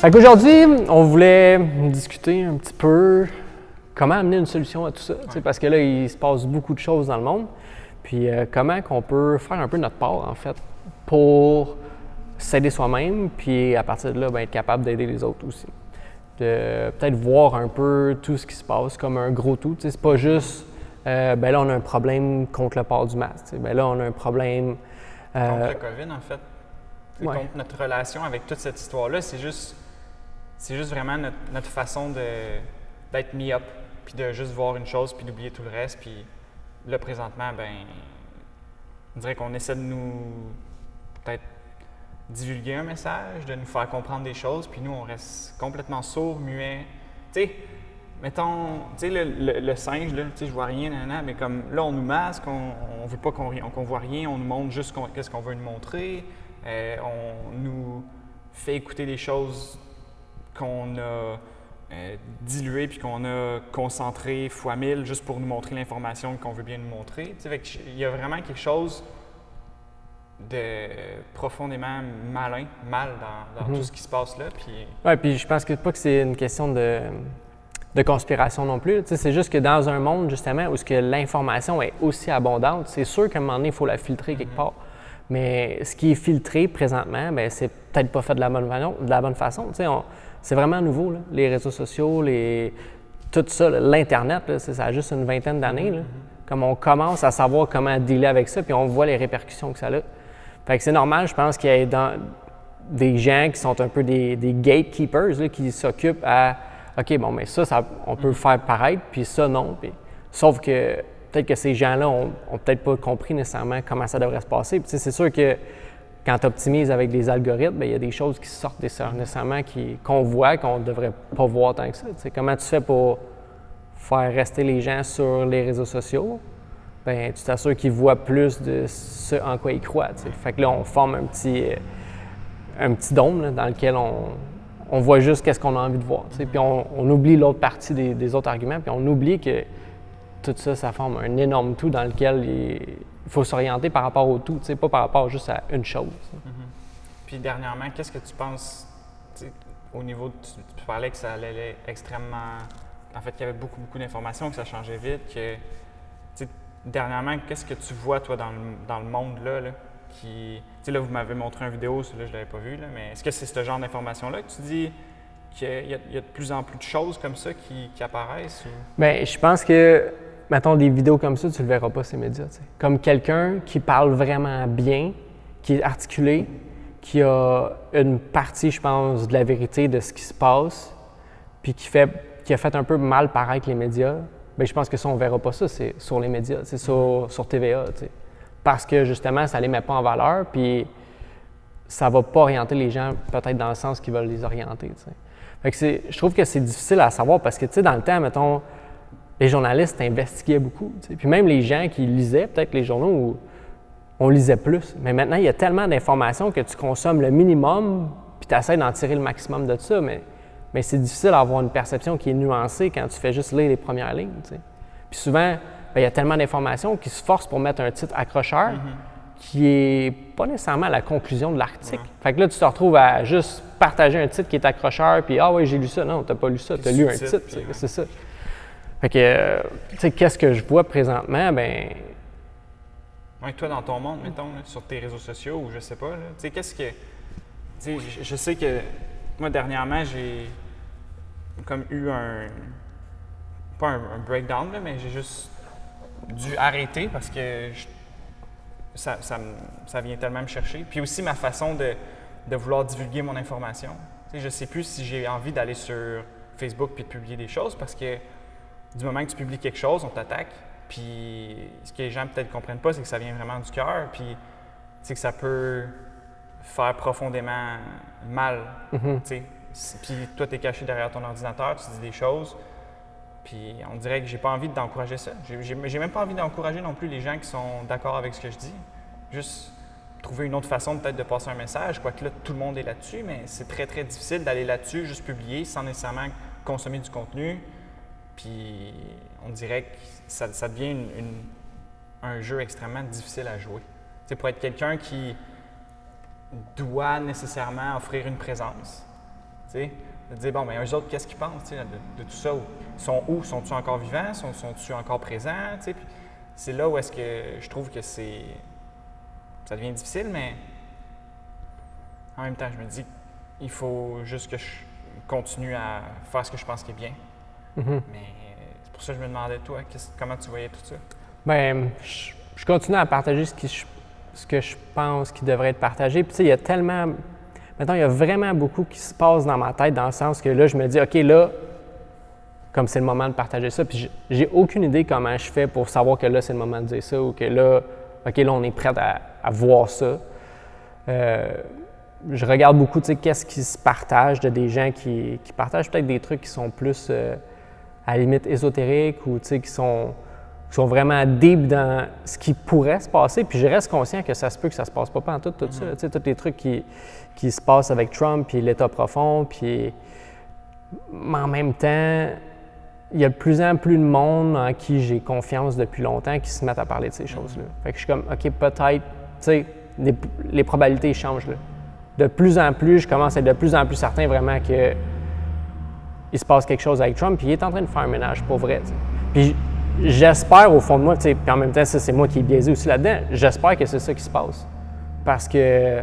Fait qu'aujourd'hui, on voulait discuter un petit peu comment amener une solution à tout ça. Parce que là, il se passe beaucoup de choses dans le monde. Puis comment qu'on peut faire un peu notre part, en fait, pour s'aider soi-même, puis à partir de là, être capable d'aider les autres aussi. De peut-être voir un peu tout ce qui se passe comme un gros tout. C'est pas juste, là, on a un problème contre le port du masque. Là, on a un problème... contre le COVID, en fait. Ouais. Contre notre relation avec toute cette histoire-là, c'est juste vraiment notre façon d'être mis up, puis de juste voir une chose, puis d'oublier tout le reste. Puis là, présentement, on dirait qu'on essaie de nous, peut-être, divulguer un message, de nous faire comprendre des choses, puis nous, on reste complètement sourds, muets. Tu sais, mettons, le singe, là, je vois rien, mais comme là, on nous masque, on veut pas qu'on voit rien, on nous montre juste qu'est-ce qu'on veut nous montrer. On nous fait écouter des choses qu'on a diluées puis qu'on a concentrées fois 1000 juste pour nous montrer l'information qu'on veut bien nous montrer. Il y a vraiment quelque chose de profondément mal dans tout ce qui se passe là. Oui, puis je pense pas que c'est une question de conspiration non plus. C'est juste que dans un monde, justement, où l'information est aussi abondante, c'est sûr qu'à un moment donné, il faut la filtrer quelque part. Mais ce qui est filtré présentement, c'est peut-être pas fait de la bonne façon. C'est vraiment nouveau, là. Les réseaux sociaux, tout ça, l'Internet, là, ça a juste une vingtaine d'années. Comme on commence à savoir comment dealer avec ça, puis on voit les répercussions que ça a. Fait que c'est normal, je pense qu'il y ait des gens qui sont un peu des gatekeepers là, qui s'occupent à OK, mais ça on peut le faire paraître, puis ça, non. Sauf que peut-être que ces gens-là ont peut-être pas compris nécessairement comment ça devrait se passer. Puis c'est sûr que quand tu optimises avec des algorithmes, il y a des choses qui sortent nécessairement qu'on voit, qu'on ne devrait pas voir tant que ça. Comment tu fais pour faire rester les gens sur les réseaux sociaux? Tu t'assures qu'ils voient plus de ce en quoi ils croient. Fait que là, on forme un petit dôme là, dans lequel on voit juste qu'est-ce qu'on a envie de voir. Puis on oublie l'autre partie des autres arguments, puis on oublie que tout ça, ça forme un énorme tout dans lequel il faut s'orienter par rapport au tout, pas par rapport juste à une chose. Puis dernièrement, qu'est-ce que tu penses au niveau tu parlais que ça allait extrêmement... En fait, qu'il y avait beaucoup d'informations, que ça changeait vite, que... Dernièrement, qu'est-ce que tu vois, toi, dans le monde là qui... là, vous m'avez montré une vidéo, celle-là, je ne l'avais pas vue, là, mais est-ce que c'est ce genre d'informations-là que tu dis qu'il y a de plus en plus de choses comme ça qui apparaissent? Ou... Bien, je pense que, mettons, des vidéos comme ça, tu ne le verras pas sur les médias. Comme quelqu'un qui parle vraiment bien, qui est articulé, qui a une partie, je pense, de la vérité de ce qui se passe, puis qui a fait un peu mal paraître les médias. Bien, je pense que ça, on ne verra pas ça, c'est sur les médias, c'est sur TVA, parce que justement, ça ne les met pas en valeur, puis ça ne va pas orienter les gens peut-être dans le sens qu'ils veulent les orienter. Fait que je trouve que c'est difficile à savoir parce que, dans le temps, mettons, les journalistes investiguaient beaucoup, puis même les gens qui lisaient peut-être les journaux, où on lisait plus. Mais maintenant, il y a tellement d'informations que tu consommes le minimum, puis tu essaies d'en tirer le maximum de ça, mais c'est difficile d'avoir une perception qui est nuancée quand tu fais juste lire les premières lignes. Puis souvent, il y a tellement d'informations qui se forcent pour mettre un titre accrocheur qui n'est pas nécessairement la conclusion de l'article. Fait que là, tu te retrouves à juste partager un titre qui est accrocheur, puis « Ah oui, j'ai lu ça. » Non, tu n'as pas lu ça, tu as lu un titre. C'est ça. Fait que, qu'est-ce que je vois présentement? Toi, dans ton monde, mettons, là, sur tes réseaux sociaux, ou je sais pas, qu'est-ce que... Je sais que moi, dernièrement, j'ai comme eu pas un breakdown, là, mais j'ai juste dû arrêter parce que ça vient tellement me chercher. Puis aussi ma façon de vouloir divulguer mon information. Je ne sais plus si j'ai envie d'aller sur Facebook puis de publier des choses parce que du moment que tu publies quelque chose, on t'attaque. Puis ce que les gens peut-être ne comprennent pas, c'est que ça vient vraiment du cœur. Puis que ça peut faire profondément mal. Puis toi, tu es caché derrière ton ordinateur, tu dis des choses. Puis on dirait que j'ai pas envie d'encourager ça. J'ai même pas envie d'encourager non plus les gens qui sont d'accord avec ce que je dis. Juste trouver une autre façon peut-être de passer un message, quoique là, tout le monde est là-dessus, mais c'est très, très difficile d'aller là-dessus, juste publier sans nécessairement consommer du contenu. Puis on dirait que ça devient un jeu extrêmement difficile à jouer. Pour être quelqu'un qui doit nécessairement offrir une présence. sais, de dire, bon, mais eux autres, qu'est-ce qu'ils pensent, tu sais, de tout ça? Ils sont où? Sont-ils encore vivants? Sont-ils encore présents? Tu sais, puis c'est là où est-ce que je trouve que ça devient difficile, mais en même temps, je me dis qu'il faut juste que je continue à faire ce que je pense qui est bien. Mm-hmm. Mais c'est pour ça que je me demandais, toi, comment tu voyais tout ça? Bien, je continue à partager ce que je pense qui devrait être partagé. Puis, tu sais, il y a tellement. Maintenant, il y a vraiment beaucoup qui se passe dans ma tête, dans le sens que là, je me dis, OK, là, comme c'est le moment de partager ça, puis j'ai aucune idée comment je fais pour savoir que là, c'est le moment de dire ça, ou que là, OK, là, on est prêt à voir ça. Je regarde beaucoup, tu sais, qu'est-ce qui se partage de des gens qui partagent peut-être des trucs qui sont plus, à la limite, ésotériques, ou, tu sais, qui sont vraiment deep dans ce qui pourrait se passer. Puis je reste conscient que ça se peut que ça se passe pas en tout ça. Tu sais, tous les trucs qui se passent avec Trump, puis l'État profond, puis... Mais en même temps, il y a de plus en plus de monde en qui j'ai confiance depuis longtemps qui se mettent à parler de ces choses-là. Fait que je suis comme, OK, peut-être, tu sais, les probabilités changent, là. De plus en plus, je commence à être de plus en plus certain vraiment que il se passe quelque chose avec Trump, puis il est en train de faire un ménage, pour vrai, t'sais. Puis j'espère au fond de moi, puis en même temps, ça, c'est moi qui est biaisé aussi là-dedans, j'espère que c'est ça qui se passe. Parce que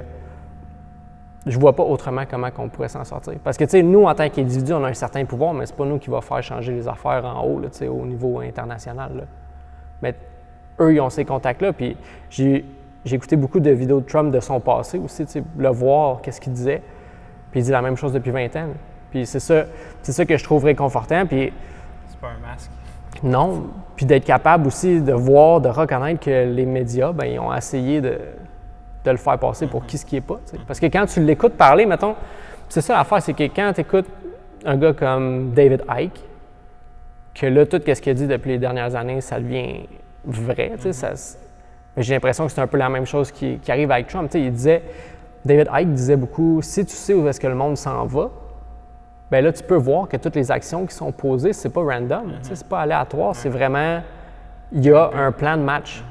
je vois pas autrement comment on pourrait s'en sortir. Parce que, tu sais, nous, en tant qu'individus, on a un certain pouvoir, mais c'est pas nous qui va faire changer les affaires en haut, là, tu sais, au niveau international, là. Mais eux, ils ont ces contacts-là, puis j'ai écouté beaucoup de vidéos de Trump de son passé aussi, tu sais, le voir, qu'est-ce qu'il disait. Puis il dit la même chose depuis 20 ans. Là. Puis c'est ça que je trouve réconfortant. Puis c'est pas un masque. Non. Puis d'être capable aussi de voir, de reconnaître que les médias, bien, ils ont essayé de le faire passer pour qui ce qui est pas. Tu sais. Parce que quand tu l'écoutes parler, mettons, c'est ça l'affaire, c'est que quand tu écoutes un gars comme David Icke, que là, tout ce qu'il a dit depuis les dernières années, ça devient vrai. Tu sais, j'ai l'impression que c'est un peu la même chose qui arrive avec Trump. Tu sais, David Icke disait beaucoup, si tu sais où est-ce que le monde s'en va, bien là, tu peux voir que toutes les actions qui sont posées, c'est pas random, tu sais, c'est pas aléatoire, c'est vraiment, il y a un plan de match,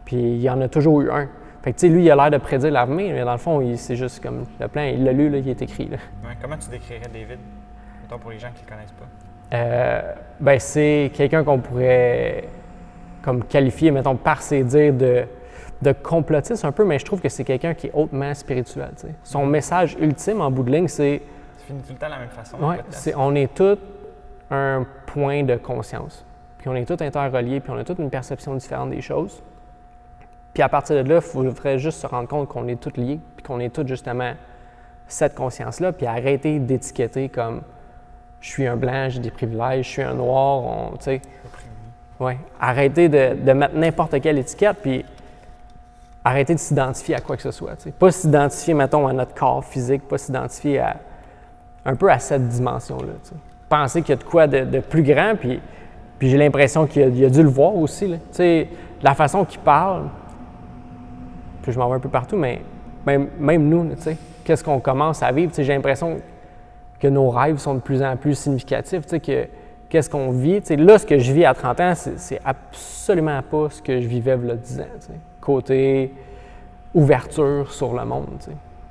puis il y en a toujours eu un. Fait que, tu sais, lui, il a l'air de prédire l'avenir, mais dans le fond, c'est juste comme le plan, il l'a lu, là, il est écrit. Là. Ouais, comment tu décrirais David, mettons pour les gens qui ne le connaissent pas? Ben, c'est quelqu'un qu'on pourrait comme qualifier, mettons, par ses dires de complotiste un peu, mais je trouve que c'est quelqu'un qui est hautement spirituel. T'sais. Son message ultime, en bout de ligne, c'est... Ça finit tout le temps de la même façon. Oui, on est tous un point de conscience. Puis on est tous interreliés, puis on a toute une perception différente des choses. Puis à partir de là, il faudrait juste se rendre compte qu'on est tous liés, puis qu'on est tous justement cette conscience-là, puis arrêter d'étiqueter comme « je suis un blanc, j'ai des privilèges, je suis un noir », tu sais. Oui, arrêter de mettre n'importe quelle étiquette, puis arrêter de s'identifier à quoi que ce soit. T'sais. Pas s'identifier, mettons, à notre corps physique, pas s'identifier un peu à cette dimension-là. T'sais. Penser qu'il y a de quoi de plus grand, puis j'ai l'impression qu'il a dû le voir aussi. Là. La façon qu'il parle, puis je m'en vais un peu partout, mais même nous, qu'est-ce qu'on commence à vivre? J'ai l'impression que nos rêves sont de plus en plus significatifs, que qu'est-ce qu'on vit. T'sais, là, ce que je vis à 30 ans, c'est absolument pas ce que je vivais il y a 10 ans. T'sais. Côté ouverture sur le monde.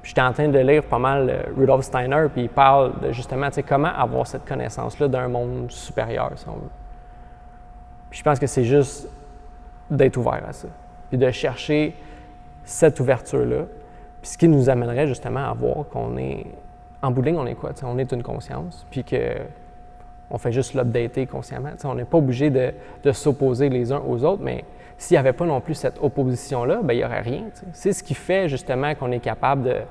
J'étais en train de lire pas mal Rudolf Steiner, puis il parle de justement comment avoir cette connaissance-là d'un monde supérieur, si on veut. Puis je pense que c'est juste d'être ouvert à ça, puis de chercher cette ouverture-là, puis ce qui nous amènerait justement à voir qu'on est, en bout de ligne, on est quoi? On est une conscience, puis qu'on fait juste l'updater consciemment. On n'est pas obligé de s'opposer les uns aux autres, mais s'il n'y avait pas non plus cette opposition-là, bien, il n'y aurait rien. T'sais. C'est ce qui fait justement qu'on est capable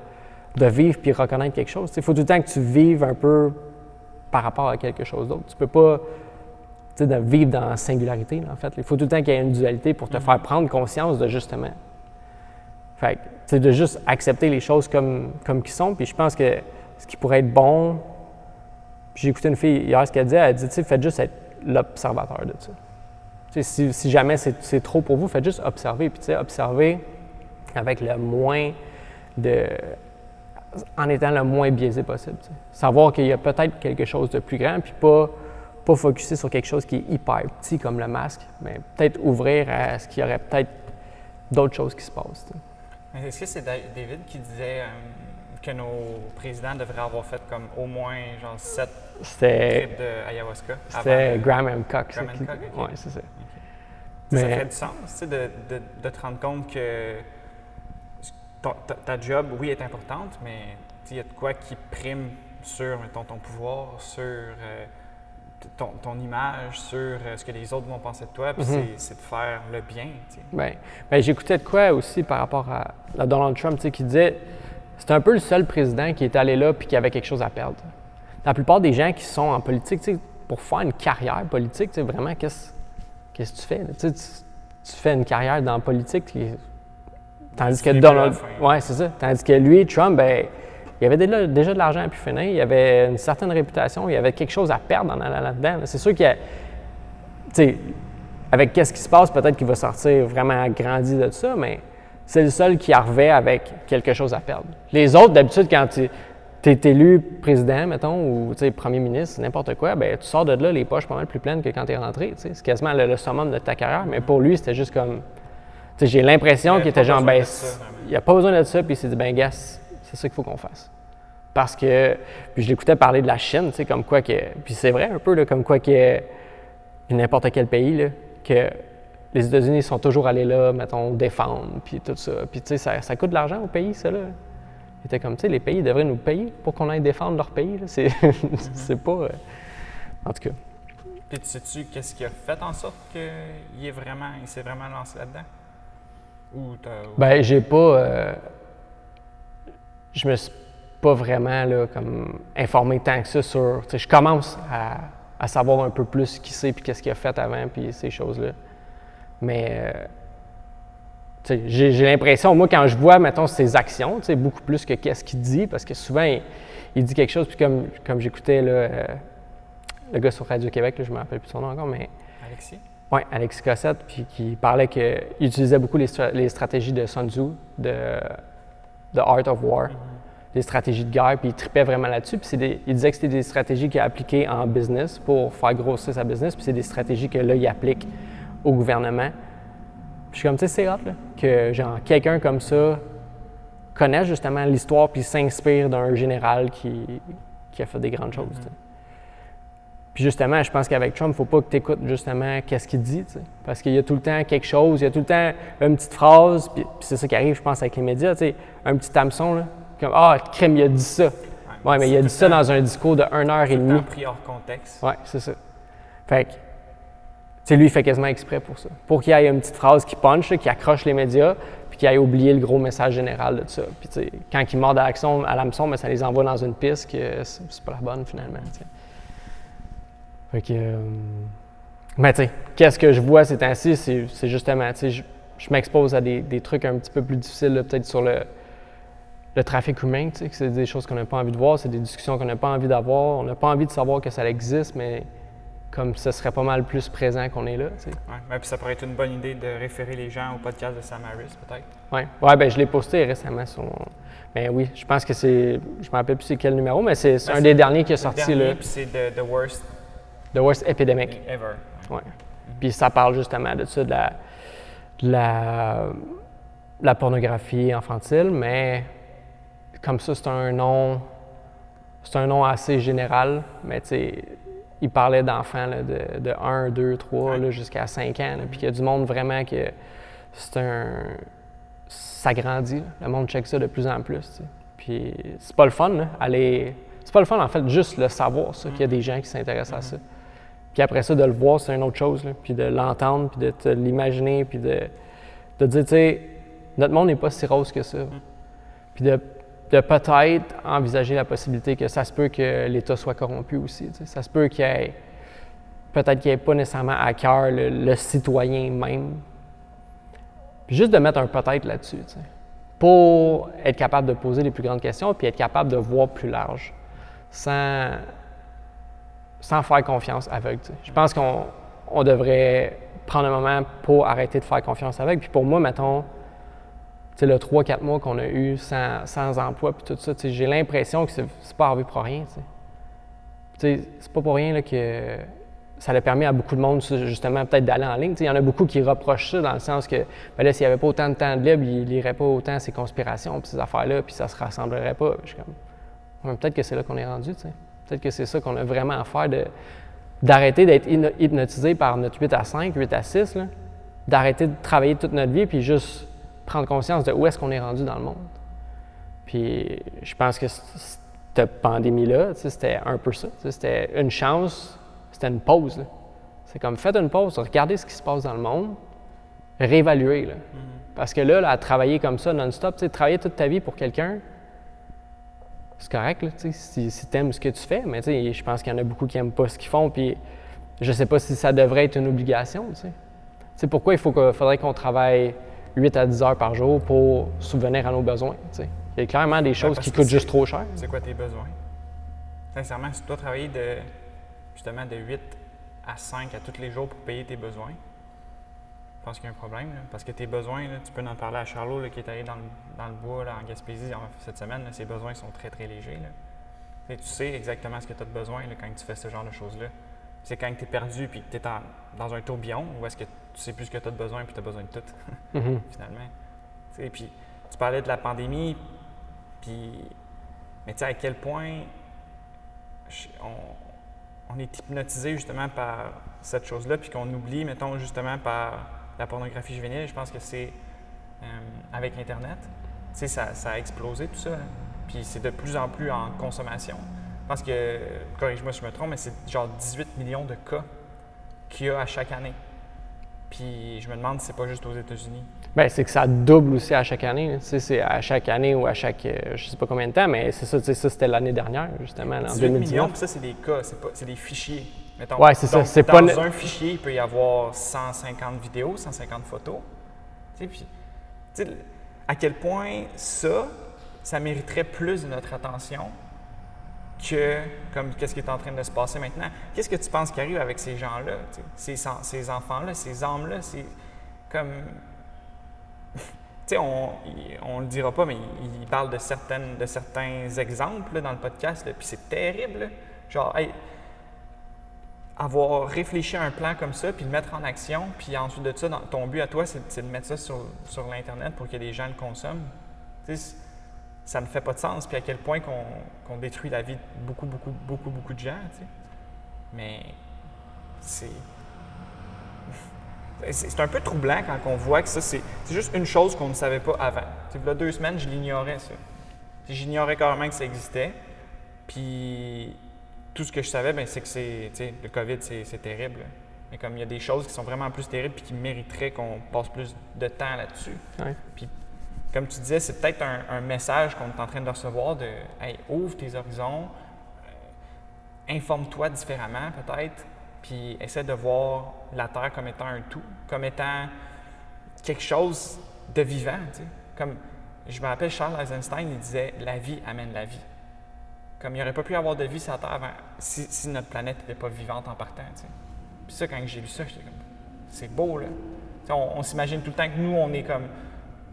de vivre puis reconnaître quelque chose. Il faut tout le temps que tu vives un peu par rapport à quelque chose d'autre. Tu ne peux pas de vivre dans la singularité, là, en fait. Il faut tout le temps qu'il y ait une dualité pour te faire prendre conscience de justement. Fait que, de juste accepter les choses comme qu'ils sont. Puis je pense que ce qui pourrait être bon, j'ai écouté une fille hier, ce qu'elle disait, elle dit, faites juste être l'observateur de ça. Si jamais c'est trop pour vous, faites juste observer. Puis, observer avec le moins en étant le moins biaisé possible. T'sais. Savoir qu'il y a peut-être quelque chose de plus grand, puis pas focusser sur quelque chose qui est hyper petit comme le masque, mais peut-être ouvrir à ce qu'il y aurait peut-être d'autres choses qui se passent. T'sais. Est-ce que c'est David qui disait que nos présidents devraient avoir fait comme au moins genre 7 C'était trips de ayahuasca. Graham Hancock. Graham Hancock, ok. Oui, c'est ça. Ça fait du sens, tu sais, de te rendre compte que ta job, oui, est importante, mais il y a de quoi qui prime sur, mettons, ton pouvoir, sur ton image, sur ce que les autres vont penser de toi, puis c'est de faire le bien, tu sais. Ben, j'écoutais de quoi aussi par rapport à Donald Trump, tu sais, qui disait c'est un peu le seul président qui est allé là puis qui avait quelque chose à perdre. La plupart des gens qui sont en politique, tu sais, pour faire une carrière politique, tu sais, vraiment, qu'est-ce que tu fais? Tu fais une carrière dans la politique, tandis que Donald... Ouais, c'est ça. Tandis que lui, Trump, ben, il avait déjà de l'argent à pu finir, il avait une certaine réputation, il avait quelque chose à perdre en allant là-dedans. C'est sûr qu'il y a... Tu sais, avec qu'est-ce qui se passe, peut-être qu'il va sortir vraiment grandi de ça, mais c'est le seul qui arrivait avec quelque chose à perdre. Les autres, d'habitude, quand tu es élu président, mettons, ou premier ministre, n'importe quoi, ben tu sors de là les poches pas mal plus pleines que quand tu es rentré. C'est quasiment le summum de ta carrière, mais pour lui, c'était juste comme... J'ai l'impression qu'il était genre, ben, il n'y a pas besoin de ça, puis il s'est dit, ben, gars, c'est ça qu'il faut qu'on fasse. Parce que, puis je l'écoutais parler de la Chine, tu sais, comme quoi que... Puis c'est vrai un peu, là, comme quoi que n'importe quel pays, là, que les États-Unis sont toujours allés là, mettons, défendre, puis tout ça. Puis tu sais, ça coûte de l'argent au pays, ça, là. Il était comme, tu sais, les pays devraient nous payer pour qu'on aille défendre leur pays, là. C'est pas... En tout cas. Puis sais-tu qu'est-ce qui a fait en sorte qu'il s'est vraiment lancé là-dedans? Ben, j'ai pas... je me suis pas vraiment, là, comme informé tant que ça sur... Tu sais, je commence à savoir un peu plus qui c'est, puis qu'est-ce qu'il a fait avant, puis ces choses-là. Mais... j'ai l'impression, moi, quand je vois, mettons, ses actions, beaucoup plus que qu'est-ce qu'il dit, parce que souvent, il dit quelque chose, puis comme j'écoutais le gars sur Radio-Québec, je ne me rappelle plus son nom encore, mais... Alexis? Oui, Alexis Cossette, puis qui parlait qu'il utilisait beaucoup les stratégies de Sun Tzu, de Art of War, des stratégies de guerre, puis il tripait vraiment là-dessus, puis il disait que c'était des stratégies qu'il a appliquées en business pour faire grossir sa business, puis c'est des stratégies que là, il applique au gouvernement. Je suis comme, tu sais, c'est hot, là, que genre quelqu'un comme ça connaisse justement l'histoire puis s'inspire d'un général qui a fait des grandes choses. T'sais. Puis justement, je pense qu'avec Trump, il ne faut pas que tu écoutes justement qu'est-ce qu'il dit, t'sais, parce qu'il y a tout le temps quelque chose, il y a tout le temps une petite phrase, puis c'est ça qui arrive, je pense, avec les médias, t'sais, un petit hameçon, là, comme « Ah, crime, il a dit ça! » Ouais, mais il a dit ça dans un discours de 1h30. Tout le temps pris hors contexte. Ouais, c'est ça. Fait que, tu sais, lui, il fait quasiment exprès pour ça. Pour qu'il y ait une petite phrase qui punch, qui accroche les médias, puis qu'il aille oublier le gros message général de ça. Puis, tu sais, quand il mord à l'hameçon, mais ça les envoie dans une piste que c'est pas la bonne, finalement. T'sais. Fait que... mais, tu sais, qu'est-ce que je vois ces temps-ci, c'est justement, tu sais, je m'expose à des trucs un petit peu plus difficiles, là, peut-être sur le trafic humain, tu sais, que c'est des choses qu'on n'a pas envie de voir, c'est des discussions qu'on n'a pas envie d'avoir. On n'a pas envie de savoir que ça existe, mais... comme ce serait pas mal plus présent qu'on est là. Tu sais. Ouais, puis ça pourrait être une bonne idée de référer les gens au podcast de Sam Harris, peut-être. Ouais, ben je l'ai posté récemment sur mon... Ben oui, je pense que c'est... Je me rappelle plus c'est quel numéro, mais c'est un des derniers qui est sorti. Là. Puis c'est The Worst... The Worst Epidemic. Ever. Ouais. Puis ça parle justement de ça, de la pornographie infantile, mais comme ça, c'est un nom assez général, mais tu sais... Il parlait d'enfants là, de 1, 2, 3 là, jusqu'à 5 ans. Puis qu'il y a du monde vraiment que ça grandit. Là. Le monde check ça de plus en plus. T'sais. Puis c'est pas le fun, là, c'est pas le fun en fait, juste le savoir, ça, qu'il y a des gens qui s'intéressent à ça. Puis après ça, de le voir, c'est une autre chose. Là. Puis de l'entendre, puis de te l'imaginer, puis de dire, tu sais, notre monde n'est pas si rose que ça. Puis de peut-être envisager la possibilité que ça se peut que l'État soit corrompu aussi. T'sais. Ça se peut qu'il y ait, peut-être qu'il n'y ait pas nécessairement à cœur le citoyen même. Puis juste de mettre un peut-être là-dessus, t'sais, pour être capable de poser les plus grandes questions puis être capable de voir plus large, sans faire confiance aveugle. T'sais. Je pense qu'on devrait prendre un moment pour arrêter de faire confiance aveugle. Puis pour moi, mettons, t'sais, le 3-4 mois qu'on a eu sans emploi puis tout ça, j'ai l'impression que c'est pas arrivé pour rien. C'est pas pour rien là, que ça a permis à beaucoup de monde, justement, peut-être d'aller en ligne. Il y en a beaucoup qui reprochent ça dans le sens que, ben là, s'il n'y avait pas autant de temps de libre, ils ne liraient pas autant ces conspirations, puis ces affaires-là, puis ça ne se rassemblerait pas. Je suis comme, ouais, peut-être que c'est là qu'on est rendu, tu sais. Peut-être que c'est ça qu'on a vraiment à faire, d'arrêter d'être hypnotisé par notre 8 à 5, 8 à 6, là, d'arrêter de travailler toute notre vie, puis juste prendre conscience de où est-ce qu'on est rendu dans le monde. Puis je pense que cette pandémie-là, tu sais, c'était un peu ça. Tu sais, c'était une chance, c'était une pause. Là. C'est comme, faites une pause, regardez ce qui se passe dans le monde, réévaluer. Là. Parce que là, à travailler comme ça non-stop, tu sais, travailler toute ta vie pour quelqu'un, c'est correct, là, si tu aimes ce que tu fais, mais je pense qu'il y en a beaucoup qui n'aiment pas ce qu'ils font, puis je sais pas si ça devrait être une obligation. T'sais, pourquoi faudrait qu'on travaille 8 à 10 heures par jour pour subvenir à nos besoins? T'sais? Il y a clairement des choses qui coûtent juste trop cher. C'est quoi tes besoins? Sincèrement, si tu dois travailler justement de 8 à 5 à tous les jours pour payer tes besoins, je pense qu'il y a un problème. Là, parce que tes besoins, là, tu peux en parler à Charlot là, qui est allé dans le bois là, en Gaspésie cette semaine. Là, ses besoins sont très, très légers. Là. Tu sais exactement ce que tu as de besoin là, quand tu fais ce genre de choses-là. C'est quand tu es perdu et que tu es dans un tourbillon ou est-ce que tu sais plus ce que tu as de besoin et tu as besoin de tout, finalement. T'sais, puis tu parlais de la pandémie, mais tu sais à quel point on est hypnotisé justement par cette chose-là puis qu'on oublie, mettons, justement par la pornographie juvénile. Je pense que c'est avec Internet, tu sais, ça a explosé tout ça. Hein? Puis c'est de plus en plus en consommation. Je pense que, corrige-moi si je me trompe, mais c'est genre 18 millions de cas qu'il y a à chaque année. Puis je me demande si c'est pas juste aux États-Unis. Bien, c'est que ça double aussi à chaque année. Tu sais, c'est à chaque année ou à chaque, je sais pas combien de temps, mais c'est ça, tu sais, ça c'était l'année dernière, justement, en 18 2019. millions, puis ça, c'est des cas, c'est des fichiers. Mettons, ouais, c'est ça. C'est dans pas un fichier, il peut y avoir 150 vidéos, 150 photos. Tu sais, puis, tu sais, à quel point ça mériterait plus de notre attention que comme qu'est-ce qui est en train de se passer maintenant. Qu'est-ce que tu penses qui arrive avec ces gens-là, ces enfants-là, ces âmes-là? C'est comme... tu sais, on le dira pas, mais il parle de certains exemples là, dans le podcast, là, puis c'est terrible. Là. Genre, hey, avoir réfléchi à un plan comme ça, puis le mettre en action, puis ensuite de ça, ton but à toi, c'est de mettre ça sur l'Internet pour que les gens le consomment. Tu sais, ça ne fait pas de sens, puis à quel point qu'on détruit la vie de beaucoup de gens, tu sais. Mais c'est un peu troublant quand on voit que ça, c'est juste une chose qu'on ne savait pas avant. Tu sais, il y a 2 semaines, je l'ignorais, ça. J'ignorais carrément que ça existait, puis tout ce que je savais, bien, c'est que le COVID, c'est terrible. Là. Mais comme il y a des choses qui sont vraiment plus terribles puis qui mériteraient qu'on passe plus de temps là-dessus. Ouais. Puis, comme tu disais, c'est peut-être un message qu'on est en train de recevoir de « Hey, ouvre tes horizons, informe-toi différemment peut-être, puis essaie de voir la Terre comme étant un tout, comme étant quelque chose de vivant. » tu sais. Comme, je me rappelle, Charles Eisenstein, il disait « La vie amène la vie ». Comme il n'y aurait pas pu y avoir de vie sur la Terre avant, si notre planète n'était pas vivante en partant. Tu sais. Puis ça, quand j'ai lu ça, j'étais comme « C'est beau, là ». On s'imagine tout le temps que nous, on est comme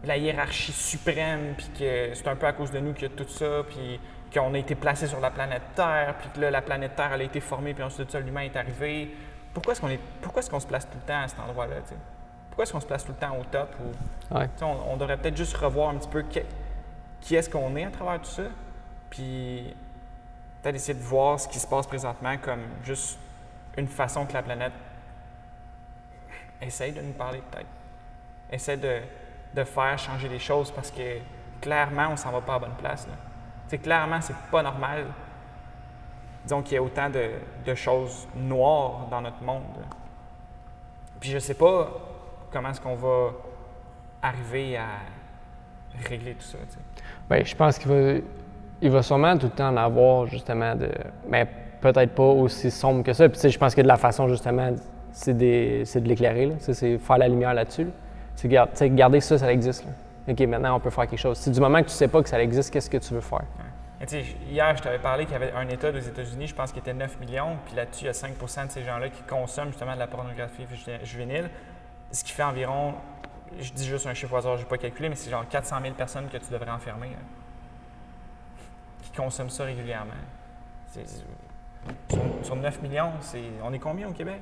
la hiérarchie suprême, puis que c'est un peu à cause de nous qu'il y a tout ça, puis qu'on a été placé sur la planète Terre, puis que là, la planète Terre, elle a été formée, puis ensuite de ça, l'humain est arrivé. Pourquoi est-ce qu'on se place tout le temps à cet endroit-là, tu sais? Pourquoi est-ce qu'on se place tout le temps au top? Ouais. On devrait peut-être juste revoir un petit peu qui est-ce qu'on est à travers tout ça, puis peut-être essayer de voir ce qui se passe présentement comme juste une façon que la planète essaye de nous parler, peut-être. Essaie de faire changer les choses parce que clairement, on s'en va pas à la bonne place. Clairement, c'est pas normal, disons, qu'il y ait autant de choses noires dans notre monde. Puis je sais pas comment est-ce qu'on va arriver à régler tout ça. Bien, je pense qu'il va sûrement tout le temps en avoir, justement, mais peut-être pas aussi sombre que ça. Puis je pense que de la façon, justement, c'est de l'éclairer, là. C'est faire la lumière là-dessus. Là. C'est garder ça existe. Là. OK, maintenant, on peut faire quelque chose. C'est du moment que tu ne sais pas que ça existe, qu'est-ce que tu veux faire? Ouais. Hier, je t'avais parlé qu'il y avait un État aux États-Unis, je pense qu'il était 9 millions, puis là-dessus, il y a 5 % de ces gens-là qui consomment justement de la pornographie juvénile, ce qui fait environ, je dis juste un chiffre au hasard, je n'ai pas calculé, mais c'est genre 400 000 personnes que tu devrais enfermer, qui consomment ça régulièrement. sur 9 millions, on est combien au Québec?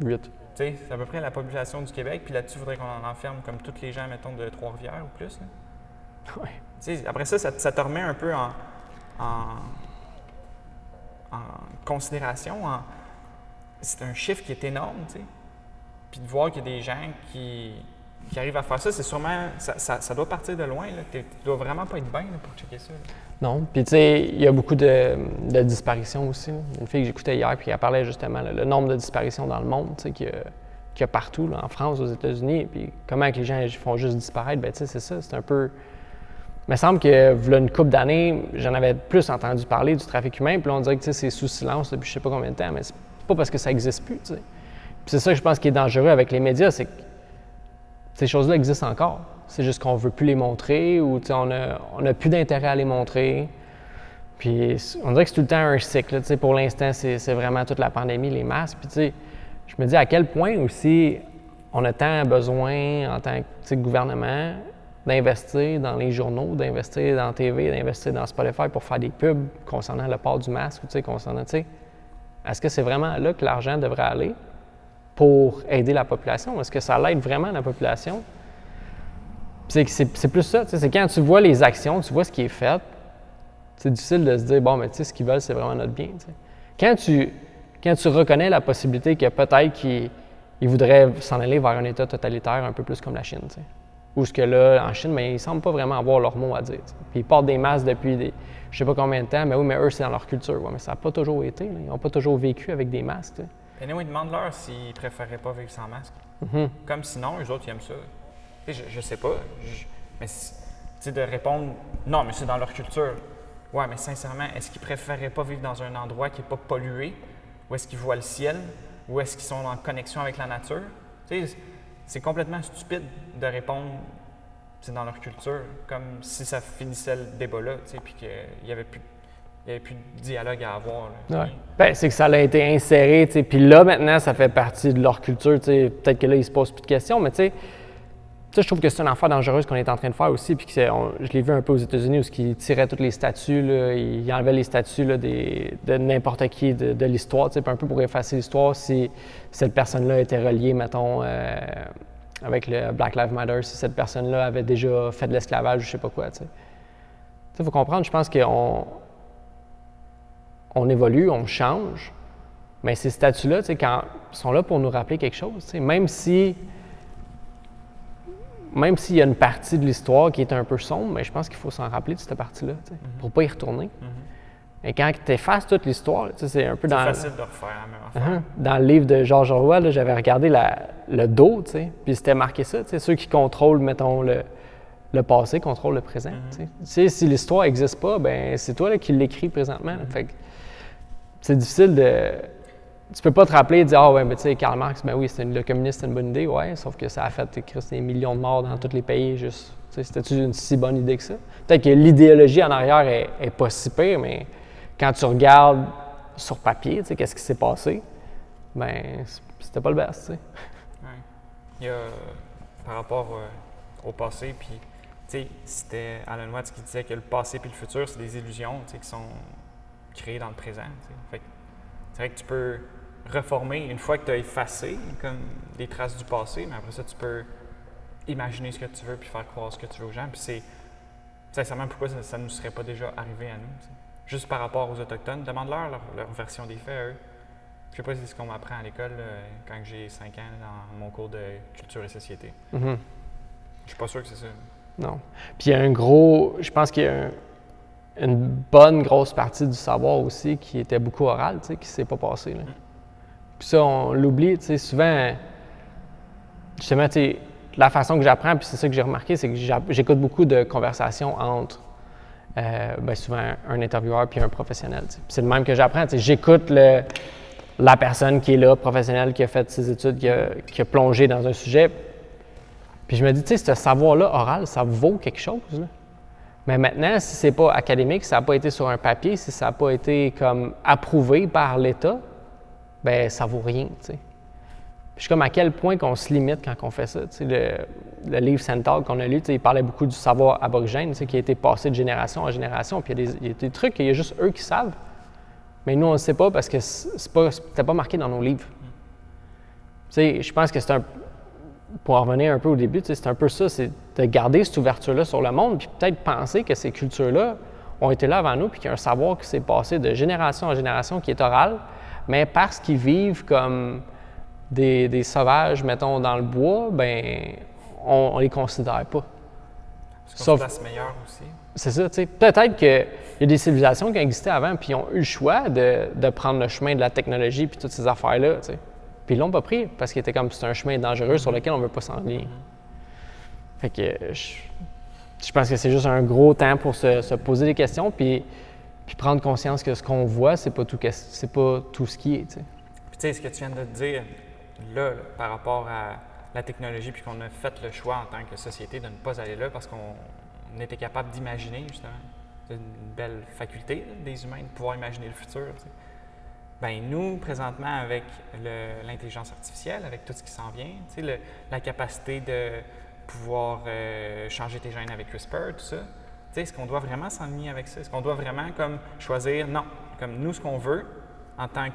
8. C'est à peu près la population du Québec, puis là-dessus, il faudrait qu'on en enferme comme tous les gens, mettons, de Trois-Rivières ou plus. Ouais. Après ça te remet un peu en considération. C'est un chiffre qui est énorme, puis de voir qu'il y a des gens qui arrivent à faire ça, c'est sûrement, ça doit partir de loin. Tu dois vraiment pas être bien pour checker ça. Là. Non. Puis, tu sais, il y a beaucoup de disparitions aussi. Là. Une fille que j'écoutais hier, puis elle parlait justement le nombre de disparitions dans le monde, tu sais, qu'il y a partout, là, en France, aux États-Unis. Puis, comment que les gens font juste disparaître, bien, tu sais, c'est ça. C'est un peu. Il me semble que, voilà une couple d'années, j'en avais plus entendu parler du trafic humain, puis là, on dirait que, tu sais, c'est sous silence depuis je sais pas combien de temps, mais c'est pas parce que ça n'existe plus, tu sais. Puis, c'est ça que je pense qui est dangereux avec les médias, c'est que ces choses-là existent encore. C'est juste qu'on ne veut plus les montrer ou on n'a plus d'intérêt à les montrer. Puis on dirait que c'est tout le temps un cycle. Là, pour l'instant, c'est vraiment toute la pandémie, les masques. Puis je me dis à quel point aussi on a tant besoin en tant que gouvernement d'investir dans les journaux, d'investir dans la TV, d'investir dans Spotify pour faire des pubs concernant le port du masque ou concernant, est-ce que c'est vraiment là que l'argent devrait aller pour aider la population? Est-ce que ça l'aide vraiment la population? C'est plus ça, c'est quand tu vois les actions, tu vois ce qui est fait, c'est difficile de se dire, bon, mais ce qu'ils veulent, c'est vraiment notre bien. T'sais. Quand tu reconnais la possibilité que peut-être qu'ils voudraient s'en aller vers un État totalitaire un peu plus comme la Chine, t'sais. Ou ce que là, en Chine, mais ils ne semblent pas vraiment avoir leur mot à dire. T'sais. Puis ils portent des masques depuis je sais pas combien de temps, mais oui, mais eux, c'est dans leur culture. Ouais, mais ça n'a pas toujours été. Là. Ils n'ont pas toujours vécu avec des masques. T'sais. Anyway, demande-leur s'ils préféraient pas vivre sans masque. Mm-hmm. Comme sinon, eux autres, ils aiment ça. Je sais pas, mais de répondre « Non, mais c'est dans leur culture ». Ouais, mais sincèrement, est-ce qu'ils préféraient pas vivre dans un endroit qui n'est pas pollué? Ou est-ce qu'ils voient le ciel? Ou est-ce qu'ils sont en connexion avec la nature? C'est complètement stupide de répondre « C'est dans leur culture », comme si ça finissait le débat-là, puis qu'il n'y avait plus de dialogue à avoir. Là. Ouais. Bien, c'est que ça a été inséré, puis là, maintenant, ça fait partie de leur culture. Peut-être que là, ils se posent plus de questions, mais je trouve que c'est une affaire dangereuse qu'on est en train de faire aussi. Puis je l'ai vu un peu aux États-Unis où ils tiraient toutes les statues, là, ils enlevaient les statues là, de n'importe qui de l'histoire, un peu pour effacer l'histoire si cette personne-là était reliée, mettons, avec le Black Lives Matter, si cette personne-là avait déjà fait de l'esclavage ou je sais pas quoi. Il faut comprendre, je pense qu'on évolue, on change, mais ces statues-là, quand ils sont là pour nous rappeler quelque chose, même s'il y a une partie de l'histoire qui est un peu sombre, mais je pense qu'il faut s'en rappeler de cette partie-là, pour ne pas y retourner. Et quand tu effaces toute l'histoire, c'est un peu dans... C'est facile de refaire la même affaire. Dans le livre de George Orwell, là, j'avais regardé le dos, puis c'était marqué ça, ceux qui contrôlent, mettons, le passé contrôlent le présent. Si l'histoire n'existe pas, ben c'est toi là, qui l'écris présentement. Fait que c'est difficile de... Tu peux pas te rappeler et dire « Ah ouais, mais tu sais, Karl Marx, ben oui, le communisme, c'est une bonne idée. » Ouais, sauf que ça a fait des millions de morts dans tous les pays. Juste, c'était-tu une si bonne idée que ça? Peut-être que l'idéologie en arrière est pas si pire, mais quand tu regardes sur papier, qu'est-ce qui s'est passé, ben c'était pas le best, tu sais. Ouais. Il y a, par rapport au passé, puis, tu sais, c'était Alan Watts qui disait que le passé puis le futur, c'est des illusions, tu sais, qui sont créées dans le présent, tu sais. Fait que c'est vrai que tu peux reformer une fois que tu as effacé comme des traces du passé, mais après ça, tu peux imaginer ce que tu veux puis faire croire ce que tu veux aux gens. Puis c'est sincèrement pourquoi ça ne nous serait pas déjà arrivé à nous. T'sais. Juste par rapport aux Autochtones, demande-leur leur version des faits à eux. Je sais pas si c'est ce qu'on m'apprend à l'école quand j'ai 5 ans dans mon cours de culture et société. Mm-hmm. Je suis pas sûr que c'est ça. Non. Puis il y a je pense qu'il y a une bonne grosse partie du savoir aussi qui était beaucoup oral, qui ne s'est pas passé. Là. Puis ça, on l'oublie, souvent, justement, la façon que j'apprends, puis c'est ça que j'ai remarqué, c'est que j'écoute beaucoup de conversations entre, souvent, un intervieweur puis un professionnel. Puis c'est le même que j'apprends, j'écoute la personne qui est là, professionnelle, qui a fait ses études, qui a plongé dans un sujet, puis je me dis, ce savoir-là, oral, ça vaut quelque chose, là. Mais maintenant, si c'est pas académique, si ça n'a pas été sur un papier, si ça n'a pas été comme approuvé par l'État, ben ça vaut rien, tu sais. Je suis comme à quel point qu'on se limite quand on fait ça. Tu sais, le livre Centaure qu'on a lu, tu sais, il parlait beaucoup du savoir aborigène, tu sais, qui a été passé de génération en génération. Puis il y a des trucs qu'il y a juste eux qui savent. Mais nous, on ne le sait pas parce que c'était pas marqué dans nos livres. Tu sais, je pense que c'est pour en revenir un peu au début, c'est un peu ça, c'est de garder cette ouverture-là sur le monde, puis peut-être penser que ces cultures-là ont été là avant nous, puis qu'il y a un savoir qui s'est passé de génération en génération qui est oral, mais parce qu'ils vivent comme des sauvages, mettons, dans le bois, ben on les considère pas. Parce qu'on se place meilleur aussi. C'est ça, tu sais. Peut-être qu'il y a des civilisations qui existaient avant, puis ils ont eu le choix de prendre le chemin de la technologie, puis toutes ces affaires-là, tu sais. Puis ils l'ont pas pris, parce qu'il était comme, c'est un chemin dangereux sur lequel on ne veut pas s'enligner. Fait que je pense que c'est juste un gros temps pour se poser des questions, puis prendre conscience que ce qu'on voit, c'est pas tout ce qui est, tu sais. Puis tu sais, ce que tu viens de dire, là, par rapport à la technologie, puis qu'on a fait le choix en tant que société de ne pas aller là parce qu'on était capable d'imaginer, justement. C'est une belle faculté, là, des humains, de pouvoir imaginer le futur. Tu sais. Bien, nous, présentement, avec l'intelligence artificielle, avec tout ce qui s'en vient, tu sais, la capacité de pouvoir changer tes gènes avec CRISPR, tout ça, tu sais, est-ce qu'on doit vraiment s'enligner avec ça? Est-ce qu'on doit vraiment comme choisir? Non. Comme nous, ce qu'on veut, en tant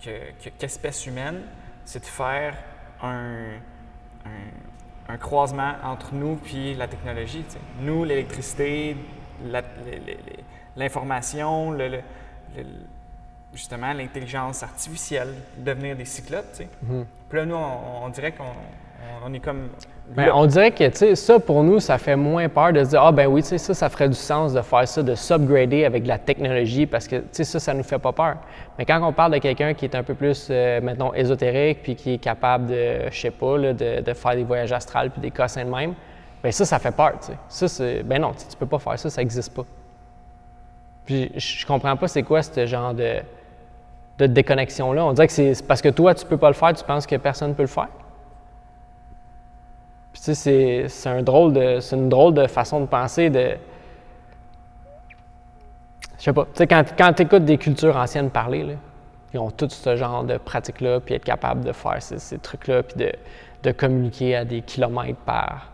qu'espèce humaine, c'est de faire un croisement entre nous puis la technologie. Tu sais. Nous, l'électricité, l'information, justement l'intelligence artificielle, devenir des cyclopes. Tu sais. Puis là, nous, on dirait qu'on est comme... Bien, on dirait que, tu sais, ça, pour nous, ça fait moins peur de se dire « Ah, ben oui, tu sais, ça ferait du sens de faire ça, de s'upgrader avec de la technologie parce que, tu sais, ça nous fait pas peur. » Mais quand on parle de quelqu'un qui est un peu plus, maintenant, ésotérique puis qui est capable de, je sais pas, là, de faire des voyages astrales puis des cossins de même, bien ça fait peur, tu sais. Ça, c'est... Ben non, tu peux pas faire ça, ça existe pas. Puis je comprends pas c'est quoi ce genre de déconnexion-là. On dirait que c'est parce que toi, tu peux pas le faire, tu penses que personne peut le faire. Puis tu sais, c'est une drôle de façon de penser de... Je sais pas, tu sais, quand tu écoutes des cultures anciennes parler, là, ils ont tout ce genre de pratiques-là, puis être capable de faire ces trucs-là, puis de communiquer à des kilomètres par...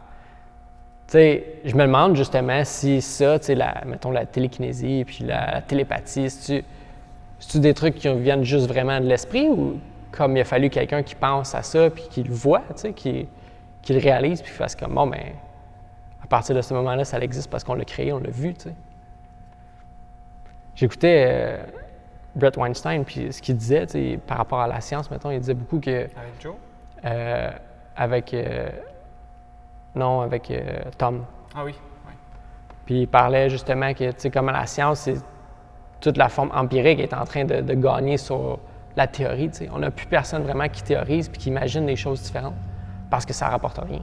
Tu sais, je me demande justement si ça, tu sais, mettons la télékinésie, puis la télépathie, c'est-tu des trucs qui viennent juste vraiment de l'esprit, ou comme il a fallu quelqu'un qui pense à ça, puis qui le voit, tu sais, qui le réalise, puis qui fasse comme, bon, mais à partir de ce moment-là, ça existe parce qu'on l'a créé, on l'a vu, tu sais. J'écoutais Brett Weinstein, puis ce qu'il disait, tu sais, par rapport à la science, mettons, il disait beaucoup que... Avec Joe? Avec Tom. Ah oui, oui. Puis il parlait justement que, tu sais, comme la science, c'est toute la forme empirique est en train de gagner sur la théorie, tu sais. On n'a plus personne vraiment qui théorise puis qui imagine des choses différentes. Parce que ça ne rapporte rien.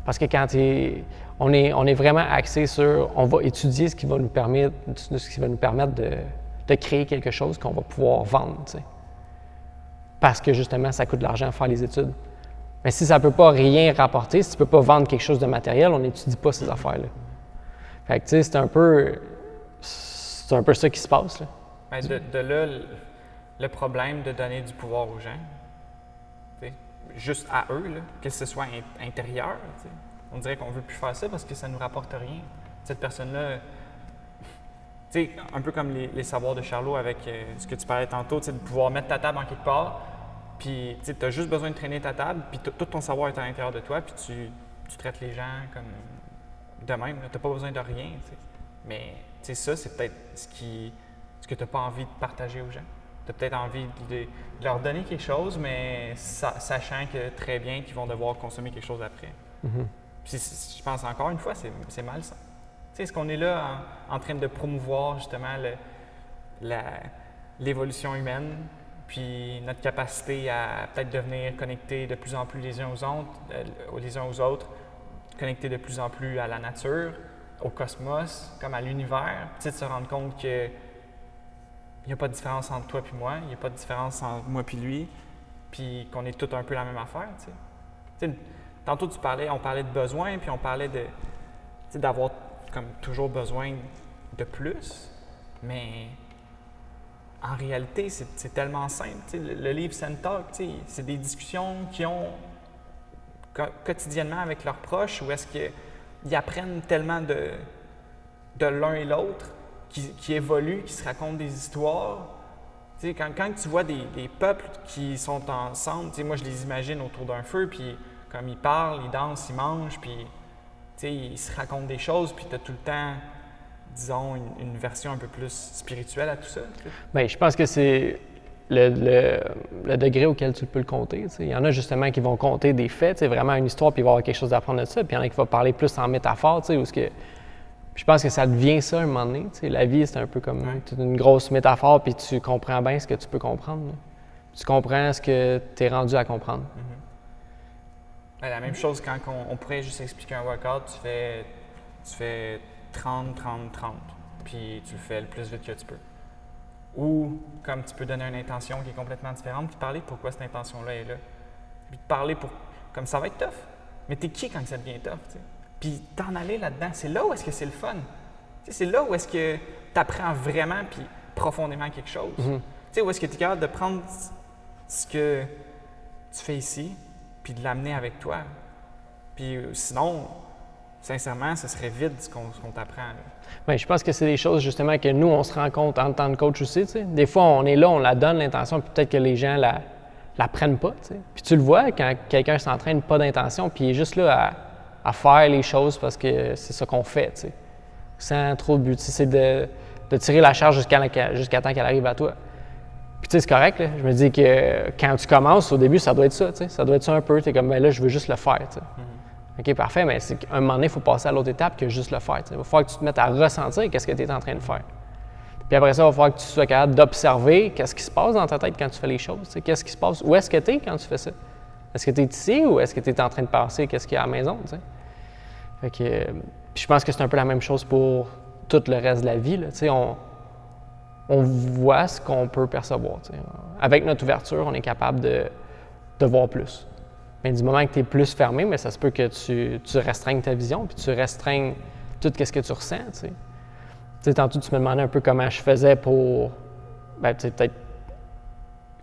Parce que quand on est vraiment axé sur, on va étudier ce qui va nous permettre de créer quelque chose qu'on va pouvoir vendre, tu sais. Parce que justement, ça coûte de l'argent à faire les études. Mais si ça ne peut pas rien rapporter, si tu ne peux pas vendre quelque chose de matériel, on n'étudie pas ces affaires-là. Fait que tu sais, c'est un peu ça qui se passe, là. Bien, de là, le problème de donner du pouvoir aux gens. Juste à eux, là, que ce soit intérieur. T'sais. On dirait qu'on ne veut plus faire ça parce que ça ne nous rapporte rien. Cette personne-là, un peu comme les savoirs de Charlot avec ce que tu parlais tantôt, de pouvoir mettre ta table en quelque part, puis tu as juste besoin de traîner ta table, puis tout ton savoir est à l'intérieur de toi, puis tu traites les gens comme de même. Tu n'as pas besoin de rien. T'sais. Mais ça, c'est peut-être ce que tu n'as pas envie de partager aux gens. Tu as peut-être envie de leur donner quelque chose, mais sachant que très bien qu'ils vont devoir consommer quelque chose après. Puis je pense encore une fois, c'est malsain. Est-ce qu'on est là en train de promouvoir justement l'évolution humaine, puis notre capacité à peut-être devenir connectés de plus en plus les uns aux autres, connectés de plus en plus à la nature, au cosmos, comme à l'univers, de se rendre compte que il n'y a pas de différence entre toi et moi, il n'y a pas de différence entre moi et lui, puis qu'on est tous un peu la même affaire. T'sais, tantôt, on parlait de besoin, puis on parlait d'avoir comme toujours besoin de plus, mais en réalité, c'est tellement simple. Le livre Send Talk, c'est des discussions qu'ils ont quotidiennement avec leurs proches, où est-ce qu'ils apprennent tellement de l'un et l'autre, qui évoluent, qui se racontent des histoires. Tu sais, quand tu vois des peuples qui sont ensemble, tu sais, moi je les imagine autour d'un feu, puis comme ils parlent, ils dansent, ils mangent, puis tu sais, ils se racontent des choses, puis tu as tout le temps, disons, une version un peu plus spirituelle à tout ça. Tu sais. Bien, je pense que c'est le degré auquel tu peux le compter. Tu sais. Il y en a justement qui vont compter des faits, tu sais, vraiment une histoire, puis il va y avoir quelque chose à apprendre de ça, puis il y en a qui vont parler plus en métaphore, tu sais, où ce que. Je pense que ça devient ça à un moment donné. Tu sais, la vie, c'est un peu comme une grosse métaphore, puis tu comprends bien ce que tu peux comprendre. Là. Tu comprends ce que tu es rendu à comprendre. La même chose quand on pourrait juste expliquer un workout, tu fais 30, 30, 30, puis tu le fais le plus vite que tu peux. Ou comme tu peux donner une intention qui est complètement différente, puis parler pourquoi cette intention-là est là. Puis te parler comme ça va être tough. Mais t'es qui quand ça devient tough, tu sais? Puis t'en aller là-dedans, c'est là où est-ce que c'est le fun. Tu sais, c'est là où est-ce que tu apprends vraiment puis profondément quelque chose. Tu sais, où est-ce que tu es capable de prendre ce que tu fais ici puis de l'amener avec toi. Puis sinon, sincèrement, ce serait vide ce qu'on t'apprend. Bien, je pense que c'est des choses justement que nous, on se rend compte en tant que coach aussi. Tu sais. Des fois, on est là, on la donne l'intention, puis peut-être que les gens la prennent pas. Tu sais. Puis tu le vois quand quelqu'un s'entraîne pas d'intention, puis il est juste là à faire les choses parce que c'est ça qu'on fait, tu sais, sans trop de but. C'est de tirer la charge jusqu'à temps qu'elle arrive à toi. Puis tu sais, c'est correct, là. Je me dis que quand tu commences, au début, ça doit être ça, tu sais. Ça doit être ça un peu. Tu es comme, ben là, je veux juste le faire, tu sais. OK, parfait, mais c'est qu'à un moment donné, il faut passer à l'autre étape que juste le faire, tu sais. Il va falloir que tu te mettes à ressentir qu'est-ce que tu es en train de faire. Puis après ça, il va falloir que tu sois capable d'observer qu'est-ce qui se passe dans ta tête quand tu fais les choses, tu sais. Qu'est-ce qui se passe? Où est-ce que tu es quand tu fais ça? Est-ce que tu es ici ou est-ce que tu es en train de penser qu'est-ce qu'il y a à la maison, tu sais? Fait que, puis je pense que c'est un peu la même chose pour tout le reste de la vie. Là. On voit ce qu'on peut percevoir. T'sais. Avec notre ouverture, on est capable de voir plus. Mais du moment que tu es plus fermé, mais ça se peut que tu restreignes ta vision, puis tu restreignes tout ce que tu ressens. T'sais, tantôt, tu me demandais un peu comment je faisais pour, peut-être,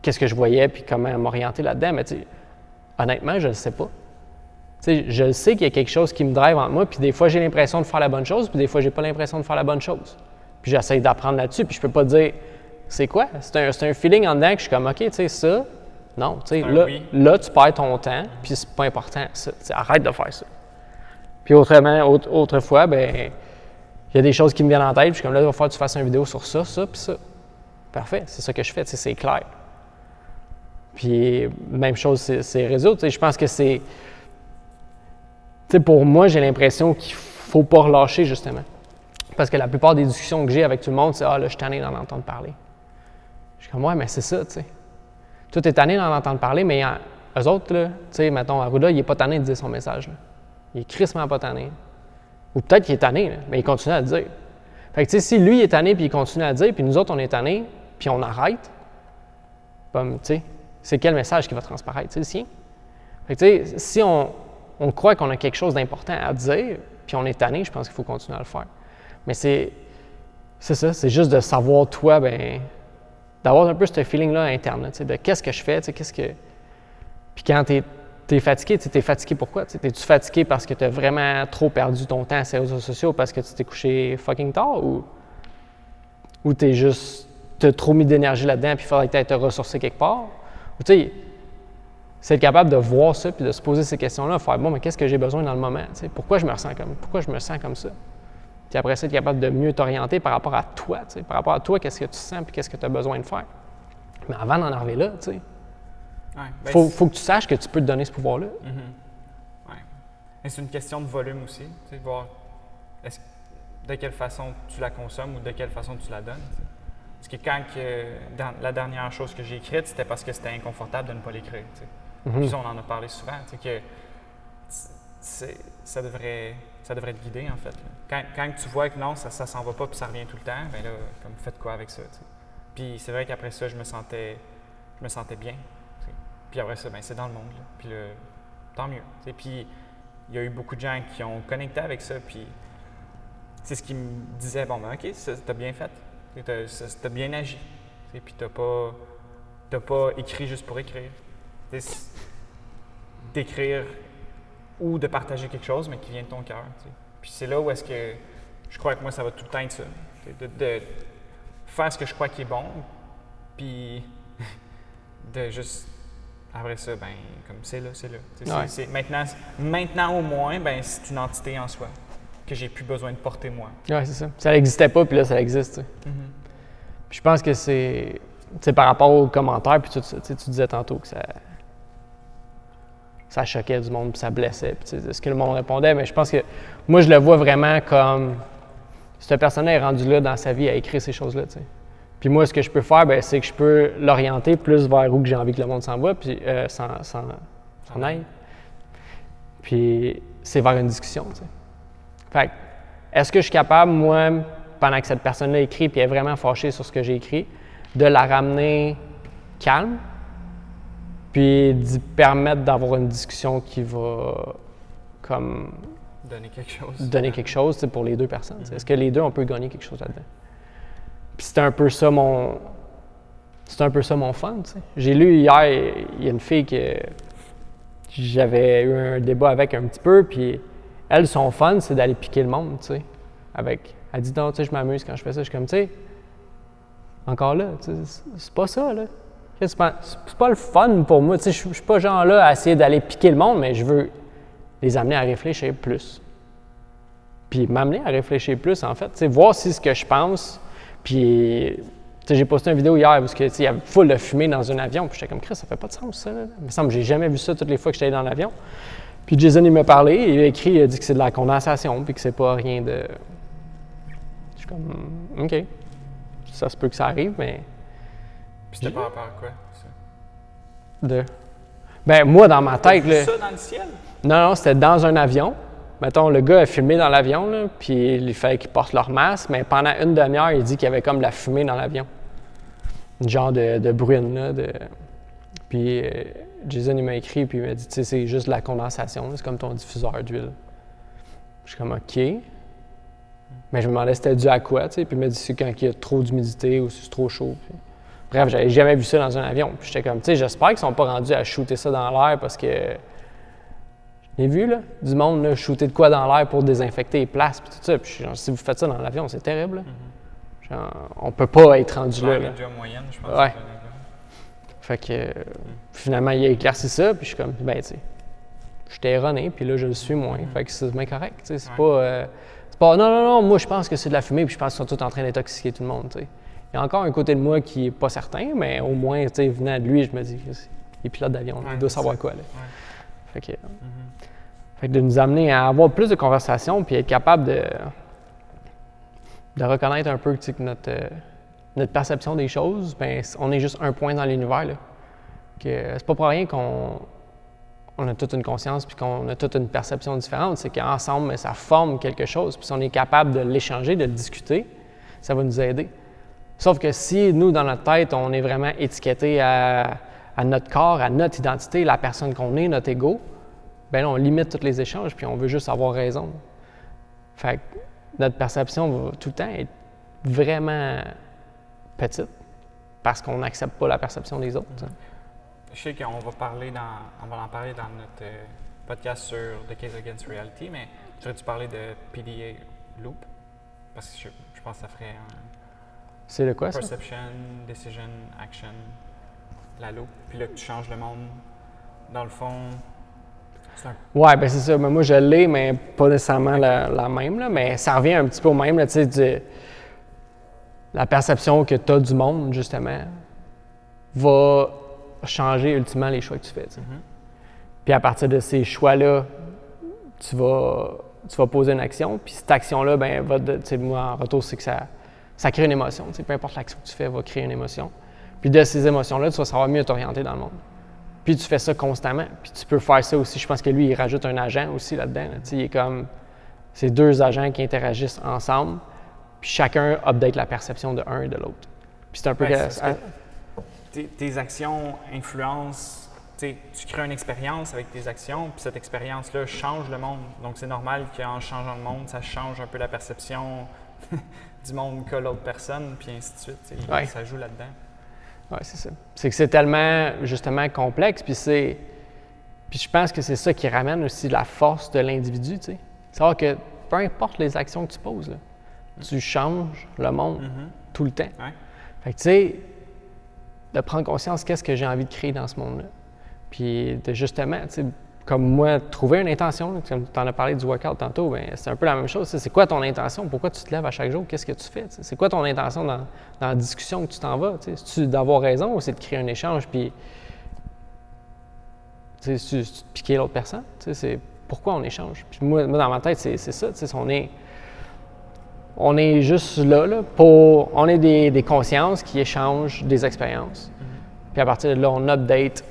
qu'est-ce que je voyais, puis comment m'orienter là-dedans. Mais honnêtement, je ne le sais pas. T'sais, je sais qu'il y a quelque chose qui me drive entre moi, puis des fois, j'ai l'impression de faire la bonne chose, puis des fois, j'ai pas l'impression de faire la bonne chose. Puis j'essaie d'apprendre là-dessus, puis je peux pas te dire, c'est quoi? C'est un feeling en dedans que je suis comme, OK, tu sais, ça, non, tu sais, là, tu perds ton temps, puis c'est pas important, ça. Arrête de faire ça. Puis autrefois, ben il y a des choses qui me viennent en tête, puis je suis comme, là, il va falloir que tu fasses une vidéo sur ça, ça, puis ça. Parfait, c'est ça que je fais, c'est clair. Puis même chose, c'est réseau, tu sais, je pense que c'est... Tu sais, pour moi, j'ai l'impression qu'il faut pas relâcher, justement. Parce que la plupart des discussions que j'ai avec tout le monde, c'est « Ah, là, je suis tanné d'en entendre parler. » Je suis comme « Ouais, mais c'est ça, tu sais. Toi, t'es tanné d'en entendre parler, mais eux autres, là, tu sais, mettons, Arruda, il est pas tanné de dire son message. Là. Il est crissement pas tanné. Ou peut-être qu'il est tanné, là, mais il continue à le dire. Fait que, tu sais, si lui, il est tanné, puis il continue à le dire, puis nous autres, on est tannés, puis on arrête, comme, tu sais, c'est quel message qui va transparaître? C'est le sien. Fait que, tu sais, si on croit qu'on a quelque chose d'important à dire, puis on est tanné, je pense qu'il faut continuer à le faire. Mais c'est ça, c'est juste de savoir, toi, ben d'avoir un peu ce feeling-là interne, tu sais, de qu'est-ce que je fais, tu sais, qu'est-ce que... Puis quand t'es fatigué, tu sais, t'es fatigué pourquoi? T'es-tu fatigué parce que t'as vraiment trop perdu ton temps sur les réseaux sociaux parce que tu t'es couché fucking tard ou t'as trop mis d'énergie là-dedans puis il faudrait que t'ailles te ressourcer quelque part? Ou tu sais, c'est être capable de voir ça puis de se poser ces questions-là, faire bon, mais qu'est-ce que j'ai besoin dans le moment? Tu sais, pourquoi je me sens comme ça? Puis après ça, être capable de mieux t'orienter par rapport à toi, tu sais, par rapport à toi, qu'est-ce que tu sens puis qu'est-ce que tu as besoin de faire. Mais avant d'en arriver là, tu sais, faut que tu saches que tu peux te donner ce pouvoir-là. Ouais. Et c'est une question de volume aussi, tu sais, voir de quelle façon tu la consommes ou de quelle façon tu la donnes. Tu sais. Parce que dans la dernière chose que j'ai écrite, c'était parce que c'était inconfortable de ne pas l'écrire. Tu sais. Puis on en a parlé souvent, tu sais, que ça devrait te guider, en fait. Quand tu vois que non, ça s'en va pas puis ça revient tout le temps, bien là, comme faites quoi avec ça, tu sais. Puis c'est vrai qu'après ça, je me sentais bien, tu sais. Puis après ça, bien c'est dans le monde, là. Puis là, tant mieux, tu sais. Puis il y a eu beaucoup de gens qui ont connecté avec ça, puis c'est ce qui me disait, bon, ben OK, t'as bien fait, t'as bien agi, tu sais. Puis t'as pas écrit juste pour écrire. D'écrire ou de partager quelque chose, mais qui vient de ton cœur. Tu sais. Puis c'est là où est-ce que je crois que moi, ça va tout le temps être ça. De faire ce que je crois qui est bon, puis de juste, après ça, ben comme c'est là. C'est maintenant au moins, ben c'est une entité en soi, que j'ai plus besoin de porter moi. Ouais, c'est ça. Ça n'existait pas, puis là, ça existe. Puis je pense que c'est, par rapport aux commentaires, puis tout ça, tu disais tantôt que ça choquait du monde, puis ça blessait, puis ce que le monde répondait, mais je pense que moi, je le vois vraiment comme cette personne est rendue là dans sa vie à écrire ces choses-là, tu sais. Puis moi, ce que je peux faire, ben, c'est que je peux l'orienter plus vers où que j'ai envie que le monde s'en va, puis s'en aille. Puis c'est vers une discussion, tu sais. Fait que, est-ce que je suis capable, moi, pendant que cette personne-là écrit, puis elle est vraiment fâchée sur ce que j'ai écrit, de la ramener calme, puis d'y permettre d'avoir une discussion qui va, comme... Donner quelque chose pour les deux personnes. Est-ce que les deux, on peut gagner quelque chose là-dedans? Puis c'est un peu ça mon fun, tu sais. J'ai lu hier, il y a une fille que j'avais eu un débat avec un petit peu, puis elle, son fun, c'est d'aller piquer le monde, tu sais. Elle dit non, tu sais, je m'amuse quand je fais ça. Je suis comme, tu sais, encore là, tu sais, c'est pas ça, là. C'est pas le fun pour moi, tu sais, je suis pas genre là à essayer d'aller piquer le monde, mais je veux les amener à réfléchir plus. Puis m'amener à réfléchir plus, en fait, tu sais, voir si ce que je pense. Puis, tu sais, j'ai posté une vidéo hier parce que, tu sais, il y avait full de fumée dans un avion. Puis j'étais comme, Chris, ça fait pas de sens, ça. Là. Il me semble que j'ai jamais vu ça toutes les fois que j'étais dans l'avion. Puis Jason, il m'a parlé, il a écrit, il a dit que c'est de la condensation, puis que c'est pas rien de. Je suis comme, OK. Ça se peut que ça arrive, mais. Puis c'était par rapport à quoi, ça? Ben, moi, dans ma tête. Là. Ça dans le ciel? Non, c'était dans un avion. Mettons, le gars a filmé dans l'avion, là, puis il fallait qu'ils portent leur masque, mais pendant une demi-heure, il dit qu'il y avait comme de la fumée dans l'avion. Une genre de bruine, là. Puis Jason, il m'a écrit, puis il m'a dit, tu sais, c'est juste de la condensation, là, c'est comme ton diffuseur d'huile. Je suis comme, OK. Mais je me demandais c'était dû à quoi, tu sais, puis il m'a dit, c'est quand il y a trop d'humidité ou si c'est trop chaud. Puis... Bref, j'avais jamais vu ça dans un avion. Puis j'étais comme, tu sais, j'espère qu'ils sont pas rendus à shooter ça dans l'air parce que... J'ai vu, là, du monde, là, shooter de quoi dans l'air pour désinfecter les places, puis tout ça. Puis genre, si vous faites ça dans l'avion, c'est terrible, là. Genre, on peut pas être rendu là. La moyenne, je pense. Ouais. Fait que, finalement, il a éclairci ça, puis je suis comme, ben, tu sais, j'étais erroné, puis là, je le suis moins. Fait que c'est bien correct, tu sais. C'est pas, non, moi, je pense que c'est de la fumée, puis je pense qu'ils sont tous en train d'intoxiquer tout le monde, tu sais. Il y a encore un côté de moi qui est pas certain, mais au moins, tu sais, venant de lui, je me dis, il est pilote d'avion, il doit savoir quoi, là. Fait que, fait que de nous amener à avoir plus de conversations puis être capable de reconnaître un peu que notre perception des choses, ben on est juste un point dans l'univers. Là. Que c'est pas pour rien qu'on a toute une conscience puis qu'on a toute une perception différente. C'est qu'ensemble, ça forme quelque chose. Puis si on est capable de l'échanger, de le discuter, ça va nous aider. Sauf que si nous, dans notre tête, on est vraiment étiqueté à notre corps, à notre identité, la personne qu'on est, notre ego, bien là, on limite tous les échanges, puis on veut juste avoir raison. Fait que notre perception va tout le temps être vraiment petite, parce qu'on n'accepte pas la perception des autres. Je sais qu'on va en parler dans notre podcast sur The Case Against Reality, mais voudrais-tu parler de PDA Loop? Parce que je pense que ça ferait un... C'est le quoi, ça? Perception, Decision, Action, la loupe, puis là, tu changes le monde. Dans le fond, c'est un... Ouais, ben c'est ça. Mais moi, je l'ai, mais pas nécessairement la même, là, mais ça revient un petit peu au même, là, tu sais, la perception que tu as du monde, justement, va changer ultimement les choix que tu fais, tu sais. Puis à partir de ces choix-là, tu vas poser une action, puis cette action-là, ben tu sais, moi, en retour, c'est que ça crée une émotion, tu sais, peu importe l'action que tu fais, va créer une émotion. Puis de ces émotions-là, tu vas savoir mieux t'orienter dans le monde. Puis tu fais ça constamment. Puis tu peux faire ça aussi. Je pense que lui, il rajoute un agent aussi là-dedans. Là. Il est comme... C'est deux agents qui interagissent ensemble. Puis chacun update la perception de un et de l'autre. Puis c'est un peu... Tes actions influencent... Tu crées une expérience avec tes actions, puis cette expérience-là change le monde. Donc c'est normal qu'en changeant le monde, ça change un peu la perception du monde qu'a l'autre personne, puis ainsi de suite. Ouais. Ça joue là-dedans. Oui, c'est ça. C'est que c'est tellement, justement, complexe, puis je pense que c'est ça qui ramène aussi la force de l'individu, tu sais. Savoir que peu importe les actions que tu poses, là, tu changes le monde tout le temps. Ouais. Fait que tu sais, de prendre conscience qu'est-ce que j'ai envie de créer dans ce monde-là. Puis de justement, tu sais, comme moi, trouver une intention, comme tu en as parlé du workout tantôt, bien, c'est un peu la même chose. C'est quoi ton intention? Pourquoi tu te lèves à chaque jour? Qu'est-ce que tu fais? C'est quoi ton intention dans la discussion que tu t'en vas? C'est-tu d'avoir raison ou c'est de créer un échange puis c'est de piquer l'autre personne? C'est pourquoi on échange? Puis moi, dans ma tête, c'est ça. On est juste là pour... On est des consciences qui échangent des expériences. Puis à partir de là, on update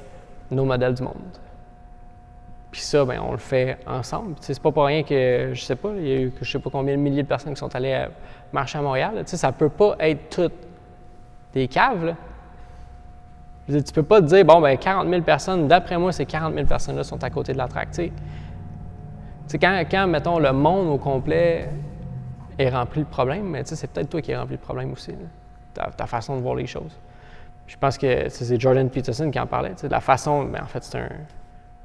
nos modèles du monde. Puis ça, bien, on le fait ensemble. C'est pas pour rien que, je sais pas, il y a eu je sais pas combien de milliers de personnes qui sont allées marcher à Montréal. Ça peut pas être toutes des caves. Là. Je veux dire, tu peux pas te dire, bon, ben 40 000 personnes, d'après moi, ces 40 000 personnes-là sont à côté de la traque. Quand, mettons, le monde au complet est rempli de problèmes, mais c'est peut-être toi qui es rempli de problèmes aussi, ta façon de voir les choses. Je pense que c'est Jordan Peterson qui en parlait. La façon, mais en fait,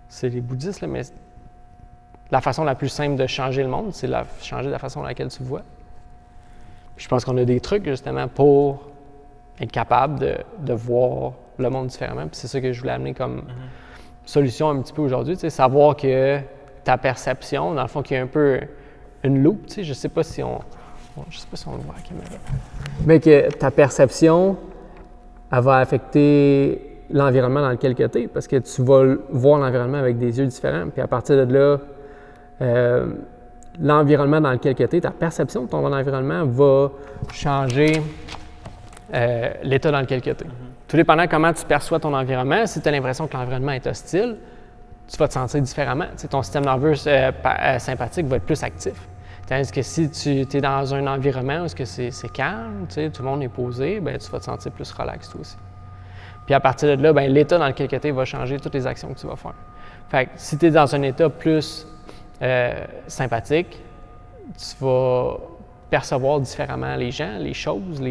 c'est les bouddhistes, là, mais la façon la plus simple de changer le monde, c'est changer la façon dans laquelle tu le vois. Puis je pense qu'on a des trucs, justement, pour être capable de voir le monde différemment. Puis c'est ça que je voulais amener comme solution un petit peu aujourd'hui. Savoir que ta perception, dans le fond, qu'il y a un peu une loupe, je sais pas si on le voit à la caméra, mais que ta perception, elle va affecter l'environnement dans lequel tu es, parce que tu vas voir l'environnement avec des yeux différents. Puis à partir de là, l'environnement dans lequel tu es, ta perception de ton environnement va changer l'état dans lequel tu es. Tout dépendant de comment tu perçois ton environnement, si tu as l'impression que l'environnement est hostile, tu vas te sentir différemment. Ton système nerveux sympathique va être plus actif. Tandis que si tu es dans un environnement où c'est calme, tout le monde est posé, bien, tu vas te sentir plus relax toi aussi. Puis à partir de là, bien, l'état dans lequel tu es va changer toutes les actions que tu vas faire. Fait que si tu es dans un état plus sympathique, tu vas percevoir différemment les gens, les choses,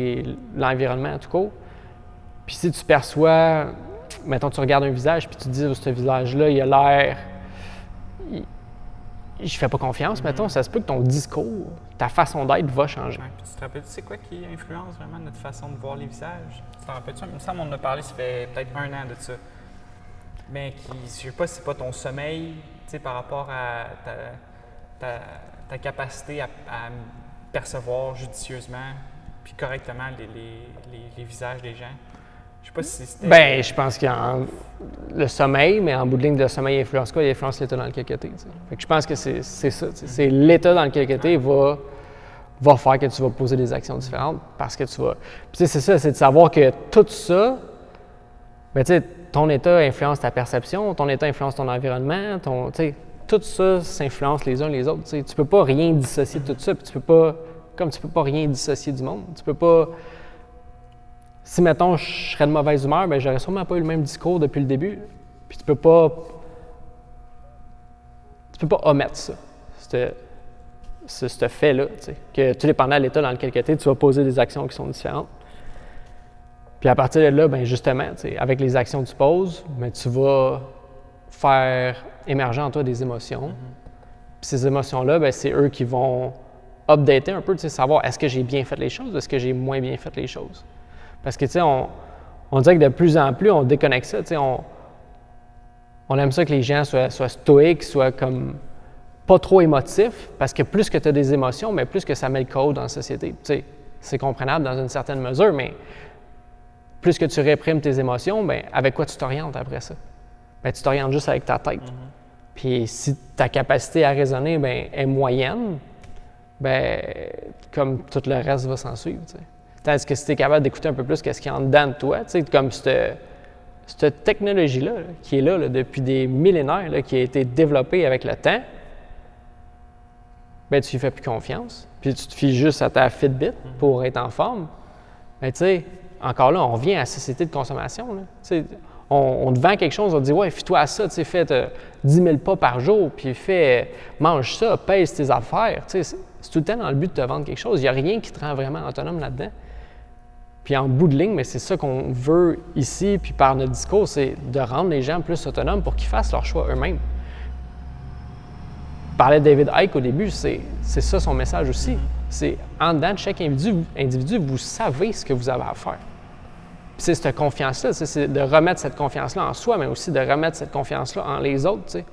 l'environnement tout court. Puis si tu perçois, mettons, tu regardes un visage puis tu te dis, ce visage-là, il a l'air... Je fais pas confiance, mettons, ça se peut que ton discours, ta façon d'être va changer. Ouais, puis tu te rappelles, c'est quoi qui influence vraiment notre façon de voir les visages? Tu t'en rappelles-tu? Il me semble qu'on en a parlé, ça fait peut-être 1 an de ça. Mais je sais pas si c'est pas ton sommeil, tu sais, par rapport à ta capacité à percevoir judicieusement puis correctement les visages des gens. Je sais pas si c'était... Bien, je pense qu'il y a le sommeil, mais en bout de ligne, le sommeil influence quoi? Il influence l'état dans lequel tu es. Fait que je pense que c'est ça. C'est l'état dans lequel tu es va faire que tu vas poser des actions différentes parce que tu vas... Puis c'est ça, c'est de savoir que tout ça, bien, tu sais, ton état influence ta perception, ton état influence ton environnement, tout ça s'influence les uns les autres. Tu peux pas rien dissocier de tout ça, puis tu peux pas rien dissocier du monde. Tu peux pas... Si, mettons, je serais de mauvaise humeur, bien, j'aurais sûrement pas eu le même discours depuis le début. Puis tu peux pas omettre ça, ce fait-là, tu sais, que tout dépendant de l'état dans lequel tu es, tu vas poser des actions qui sont différentes. Puis à partir de là, bien, justement, tu sais, avec les actions que tu poses, bien, tu vas faire émerger en toi des émotions. Puis ces émotions-là, bien, c'est eux qui vont updater un peu, tu sais, savoir est-ce que j'ai bien fait les choses ou est-ce que j'ai moins bien fait les choses. Parce que, tu sais, on dirait que de plus en plus, on déconnecte ça, tu sais, on aime ça que les gens soient stoïques, soient comme pas trop émotifs, parce que plus que tu as des émotions, mais plus que ça met le code dans la société. Tu sais, c'est compréhensible dans une certaine mesure, mais plus que tu réprimes tes émotions, bien, avec quoi tu t'orientes après ça? Bien, tu t'orientes juste avec ta tête. Puis si ta capacité à raisonner bien, est moyenne, bien, comme tout le reste va s'en suivre, tu sais. Tandis que si tu es capable d'écouter un peu plus qu'est-ce qu'il y a en dedans de toi, tu sais, comme cette technologie-là, qui est là, depuis des millénaires, là, qui a été développée avec le temps, bien, tu lui fais plus confiance. Puis tu te fies juste à ta Fitbit pour être en forme. Bien, tu sais, encore là, on revient à la société de consommation, là. Tu sais, on te vend quelque chose, on te dit « Ouais, fie-toi à ça, tu sais, fais 10 000 pas par jour, puis mange ça, pèse tes affaires. » Tu sais, c'est tout le temps dans le but de te vendre quelque chose. Il n'y a rien qui te rend vraiment autonome là-dedans. Puis en bout de ligne, mais c'est ça qu'on veut ici, puis par notre discours, c'est de rendre les gens plus autonomes pour qu'ils fassent leur choix eux-mêmes. parlais de David Icke au début, c'est ça son message aussi. C'est en dedans de chaque individu, vous savez ce que vous avez à faire. Puis c'est cette confiance-là, c'est de remettre cette confiance-là en soi, mais aussi de remettre cette confiance-là en les autres. T'sais.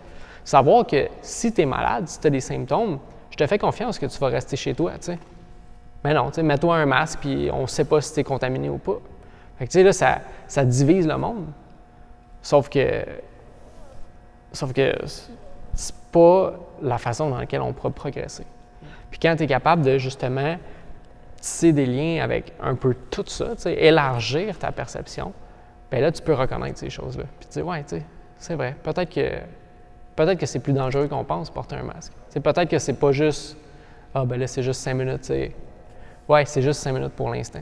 Savoir que si tu es malade, si tu as des symptômes, je te fais confiance que tu vas rester chez toi. T'sais. Mais non, mets-toi un masque, puis on ne sait pas si tu es contaminé ou pas. Fait que, là, ça divise le monde. Sauf que c'est pas la façon dans laquelle on pourra progresser. Puis quand tu es capable de justement tisser des liens avec un peu tout ça, élargir ta perception, bien là, tu peux reconnaître ces choses-là. Puis tu dis, ouais, c'est vrai, peut-être que c'est plus dangereux qu'on pense porter un masque. Peut-être que c'est pas juste, ben là, c'est juste 5 minutes, ouais, c'est juste 5 minutes pour l'instant.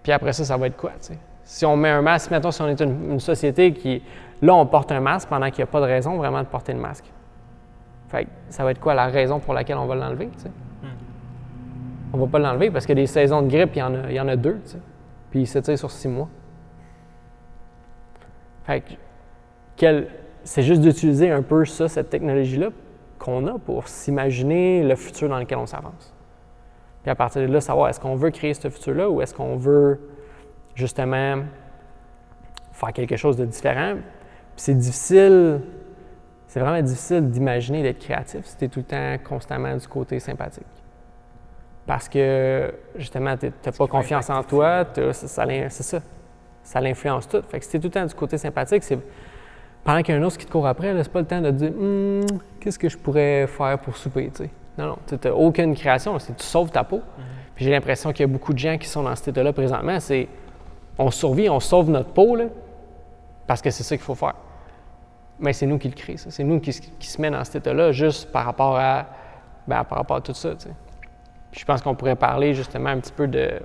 Puis après ça va être quoi, t'sais? Si on met un masque, mettons, si on est une société qui, là, on porte un masque pendant qu'il n'y a pas de raison vraiment de porter le masque. Fait que ça va être quoi la raison pour laquelle on va l'enlever, tu sais? On va pas l'enlever parce que des saisons de grippe, il y en a 2, tu sais. Puis ils s'étirent sur 6 mois. Fait que c'est juste d'utiliser un peu ça, cette technologie-là qu'on a pour s'imaginer le futur dans lequel on s'avance. Puis à partir de là, savoir est-ce qu'on veut créer ce futur-là ou est-ce qu'on veut justement faire quelque chose de différent. Puis c'est difficile, c'est vraiment difficile d'imaginer d'être créatif si tu es tout le temps constamment du côté sympathique. Parce que justement, tu n'as pas confiance en toi, c'est ça. Ça l'influence tout. Fait que si tu es tout le temps du côté sympathique, c'est pendant qu'il y a un autre qui te court après, c'est pas le temps de te dire qu'est-ce que je pourrais faire pour souper, tu sais. Non, tu n'as aucune création, c'est tu sauves ta peau. Puis j'ai l'impression qu'il y a beaucoup de gens qui sont dans cet état-là présentement, c'est on survit, on sauve notre peau, là, parce que c'est ça qu'il faut faire. Mais c'est nous qui le créons, ça. C'est nous qui se met dans cet état-là juste par rapport à tout ça, tu sais. Puis je pense qu'on pourrait parler justement un petit peu de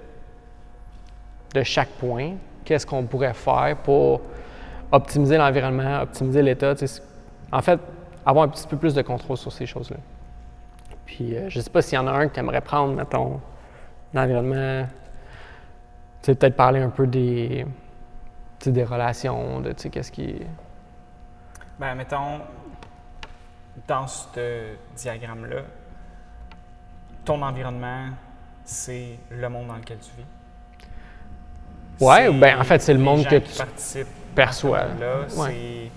chaque point. Qu'est-ce qu'on pourrait faire pour optimiser l'environnement, optimiser l'état, tu sais. En fait, avoir un petit peu plus de contrôle sur ces choses-là. Puis je ne sais pas s'il y en a un que tu aimerais prendre, mettons, l'environnement. Tu sais, peut-être parler un peu des relations, de qu'est-ce qui. Ben, mettons, dans ce diagramme-là, ton environnement, c'est le monde dans lequel tu vis. Oui, bien en fait, c'est le monde que tu perçois. Là, c'est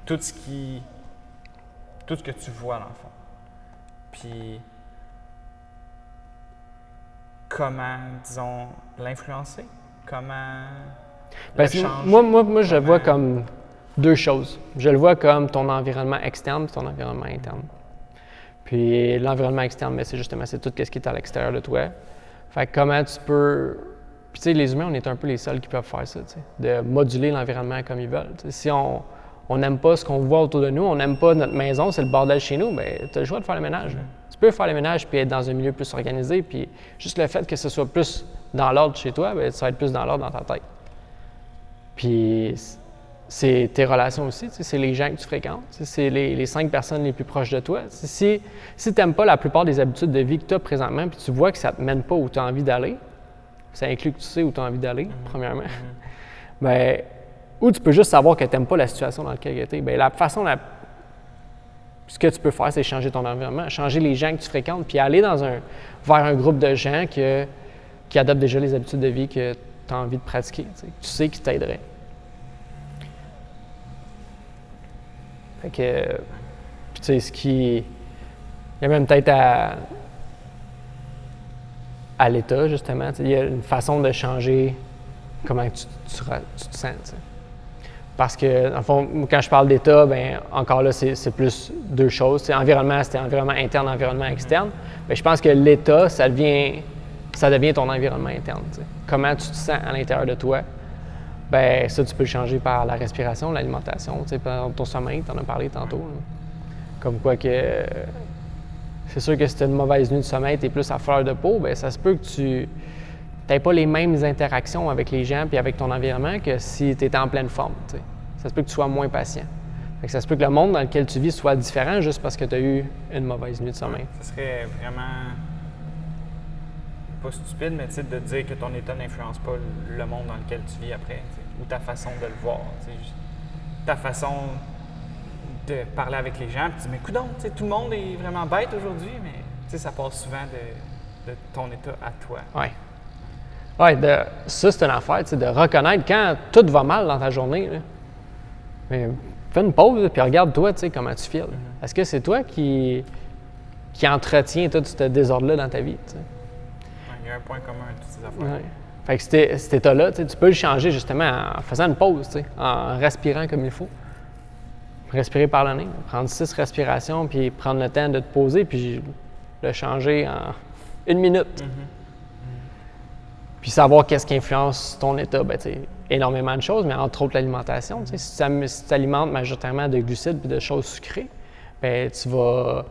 tout ce que tu vois, dans le fond. Puis, comment, disons, l'influencer? Comment le changer? Moi, je le vois comme 2 choses. Je le vois comme ton environnement externe et ton environnement interne. Puis l'environnement externe, mais c'est tout ce qui est à l'extérieur de toi. Fait que comment tu peux... Puis tu sais, les humains, on est un peu les seuls qui peuvent faire ça, tu sais, de moduler l'environnement comme ils veulent. T'sais. Si on n'aime pas ce qu'on voit autour de nous, on n'aime pas notre maison, c'est le bordel chez nous, bien, tu as le choix de faire le ménage. Tu peux faire le ménage puis être dans un milieu plus organisé, puis juste le fait que ce soit plus dans l'ordre chez toi, bien, ça va être plus dans l'ordre dans ta tête. Puis c'est tes relations aussi, c'est les gens que tu fréquentes, c'est les 5 personnes les plus proches de toi. Si tu n'aimes pas la plupart des habitudes de vie que tu as présentement, puis tu vois que ça ne te mène pas où tu as envie d'aller, ça inclut que tu sais où tu as envie d'aller, premièrement, bien, ou tu peux juste savoir que tu n'aimes pas la situation dans laquelle tu es. Bien, ce que tu peux faire, c'est changer ton environnement, changer les gens que tu fréquentes, puis aller vers un groupe de gens qui adoptent déjà les habitudes de vie que tu as envie de pratiquer, tu sais qui t'aideraient. Fait que, puis tu sais, il y a même peut-être à l'État, justement, il y a une façon de changer comment tu te sens, t'sais. Parce que, dans le fond, quand je parle d'État, bien, encore là, c'est plus 2 choses. T'sais, environnement, c'était environnement interne, environnement externe. Bien, je pense que l'État, ça devient ton environnement interne, t'sais. Comment tu te sens à l'intérieur de toi. Bien, ça, tu peux le changer par la respiration, l'alimentation, par ton sommeil, tu en as parlé tantôt. Là. Comme quoi que c'est sûr que si tu as une mauvaise nuit de sommeil, tu es plus à fleur de peau, bien, ça se peut que tu n'aies pas les mêmes interactions avec les gens et avec ton environnement que si tu étais en pleine forme. T'sais. Ça se peut que tu sois moins patient. Fait que ça se peut que le monde dans lequel tu vis soit différent juste parce que tu as eu une mauvaise nuit de sommeil. Ça serait vraiment pas stupide, mais de dire que ton état n'influence pas le monde dans lequel tu vis après, ou ta façon de le voir. Ta façon de parler avec les gens, puis tu dis, mais coudonc, tu sais, tout le monde est vraiment bête aujourd'hui, mais tu sais, ça passe souvent de ton état à toi. Oui. Oui, ça, c'est une affaire, tu sais, de reconnaître quand tout va mal dans ta journée. Là. Mais fais une pause, puis regarde-toi, tu sais, comment tu files. Est-ce que c'est toi qui entretient tout ce désordre-là dans ta vie, tu sais? Ouais, il y a un point commun à toutes ces affaires. Ouais. Fait que cet état-là, tu peux le changer justement en faisant une pause, tu sais, en respirant comme il faut. Respirer par le nez, prendre 6 respirations, puis prendre le temps de te poser, puis le changer en 1 minute. Puis savoir qu'est-ce qui influence ton état, ben, tu sais, énormément de choses, mais entre autres l'alimentation. Tu sais, si tu t'alimentes majoritairement de glucides et de choses sucrées, ben tu vas...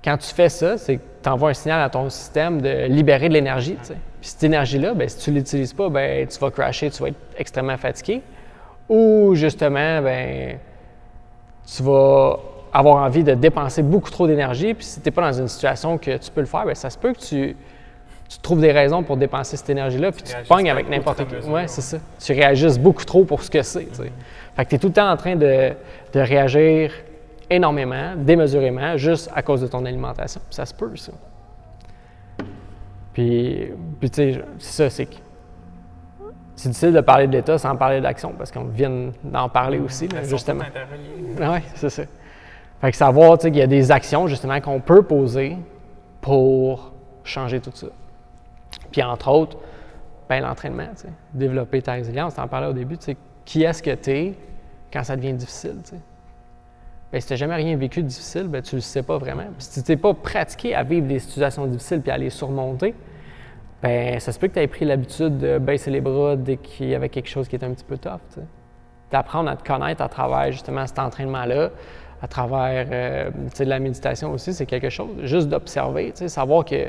Quand tu fais ça, c'est que tu envoies un signal à ton système de libérer de l'énergie. Tu sais. Puis cette énergie-là, ben, si tu ne l'utilises pas, ben, tu vas crasher, tu vas être extrêmement fatigué. Ou justement, ben, tu vas avoir envie de dépenser beaucoup trop d'énergie. Puis si tu n'es pas dans une situation que tu peux le faire, bien, ça se peut que tu trouves des raisons pour dépenser cette énergie-là, puis tu te pognes avec n'importe qui. Oui, c'est ça. Tu réagisses beaucoup trop pour ce que c'est. Tu sais. Fait que tu es tout le temps en train de réagir énormément, démesurément, juste à cause de ton alimentation. Puis ça se peut, ça. Puis tu sais, c'est ça, c'est que c'est difficile de parler de l'État sans parler d'action, parce qu'on vient d'en parler aussi, là, justement. Oui, c'est ça. Fait que savoir, tu sais, qu'il y a des actions, justement, qu'on peut poser pour changer tout ça. Puis entre autres, ben, l'entraînement, tu sais, développer ta résilience. Tu en parlais au début, tu sais, qui est-ce que tu es quand ça devient difficile, tu sais. Bien, si tu n'as jamais rien vécu de difficile, bien, tu ne le sais pas vraiment. Puis si tu t'es pas pratiqué à vivre des situations difficiles puis à les surmonter, bien, ça se peut que tu aies pris l'habitude de baisser les bras dès qu'il y avait quelque chose qui était un petit peu tough, tu sais. D'apprendre à te connaître à travers, justement, cet entraînement-là, à travers, tu sais, de la méditation aussi, c'est quelque chose. Juste d'observer, tu sais, savoir que,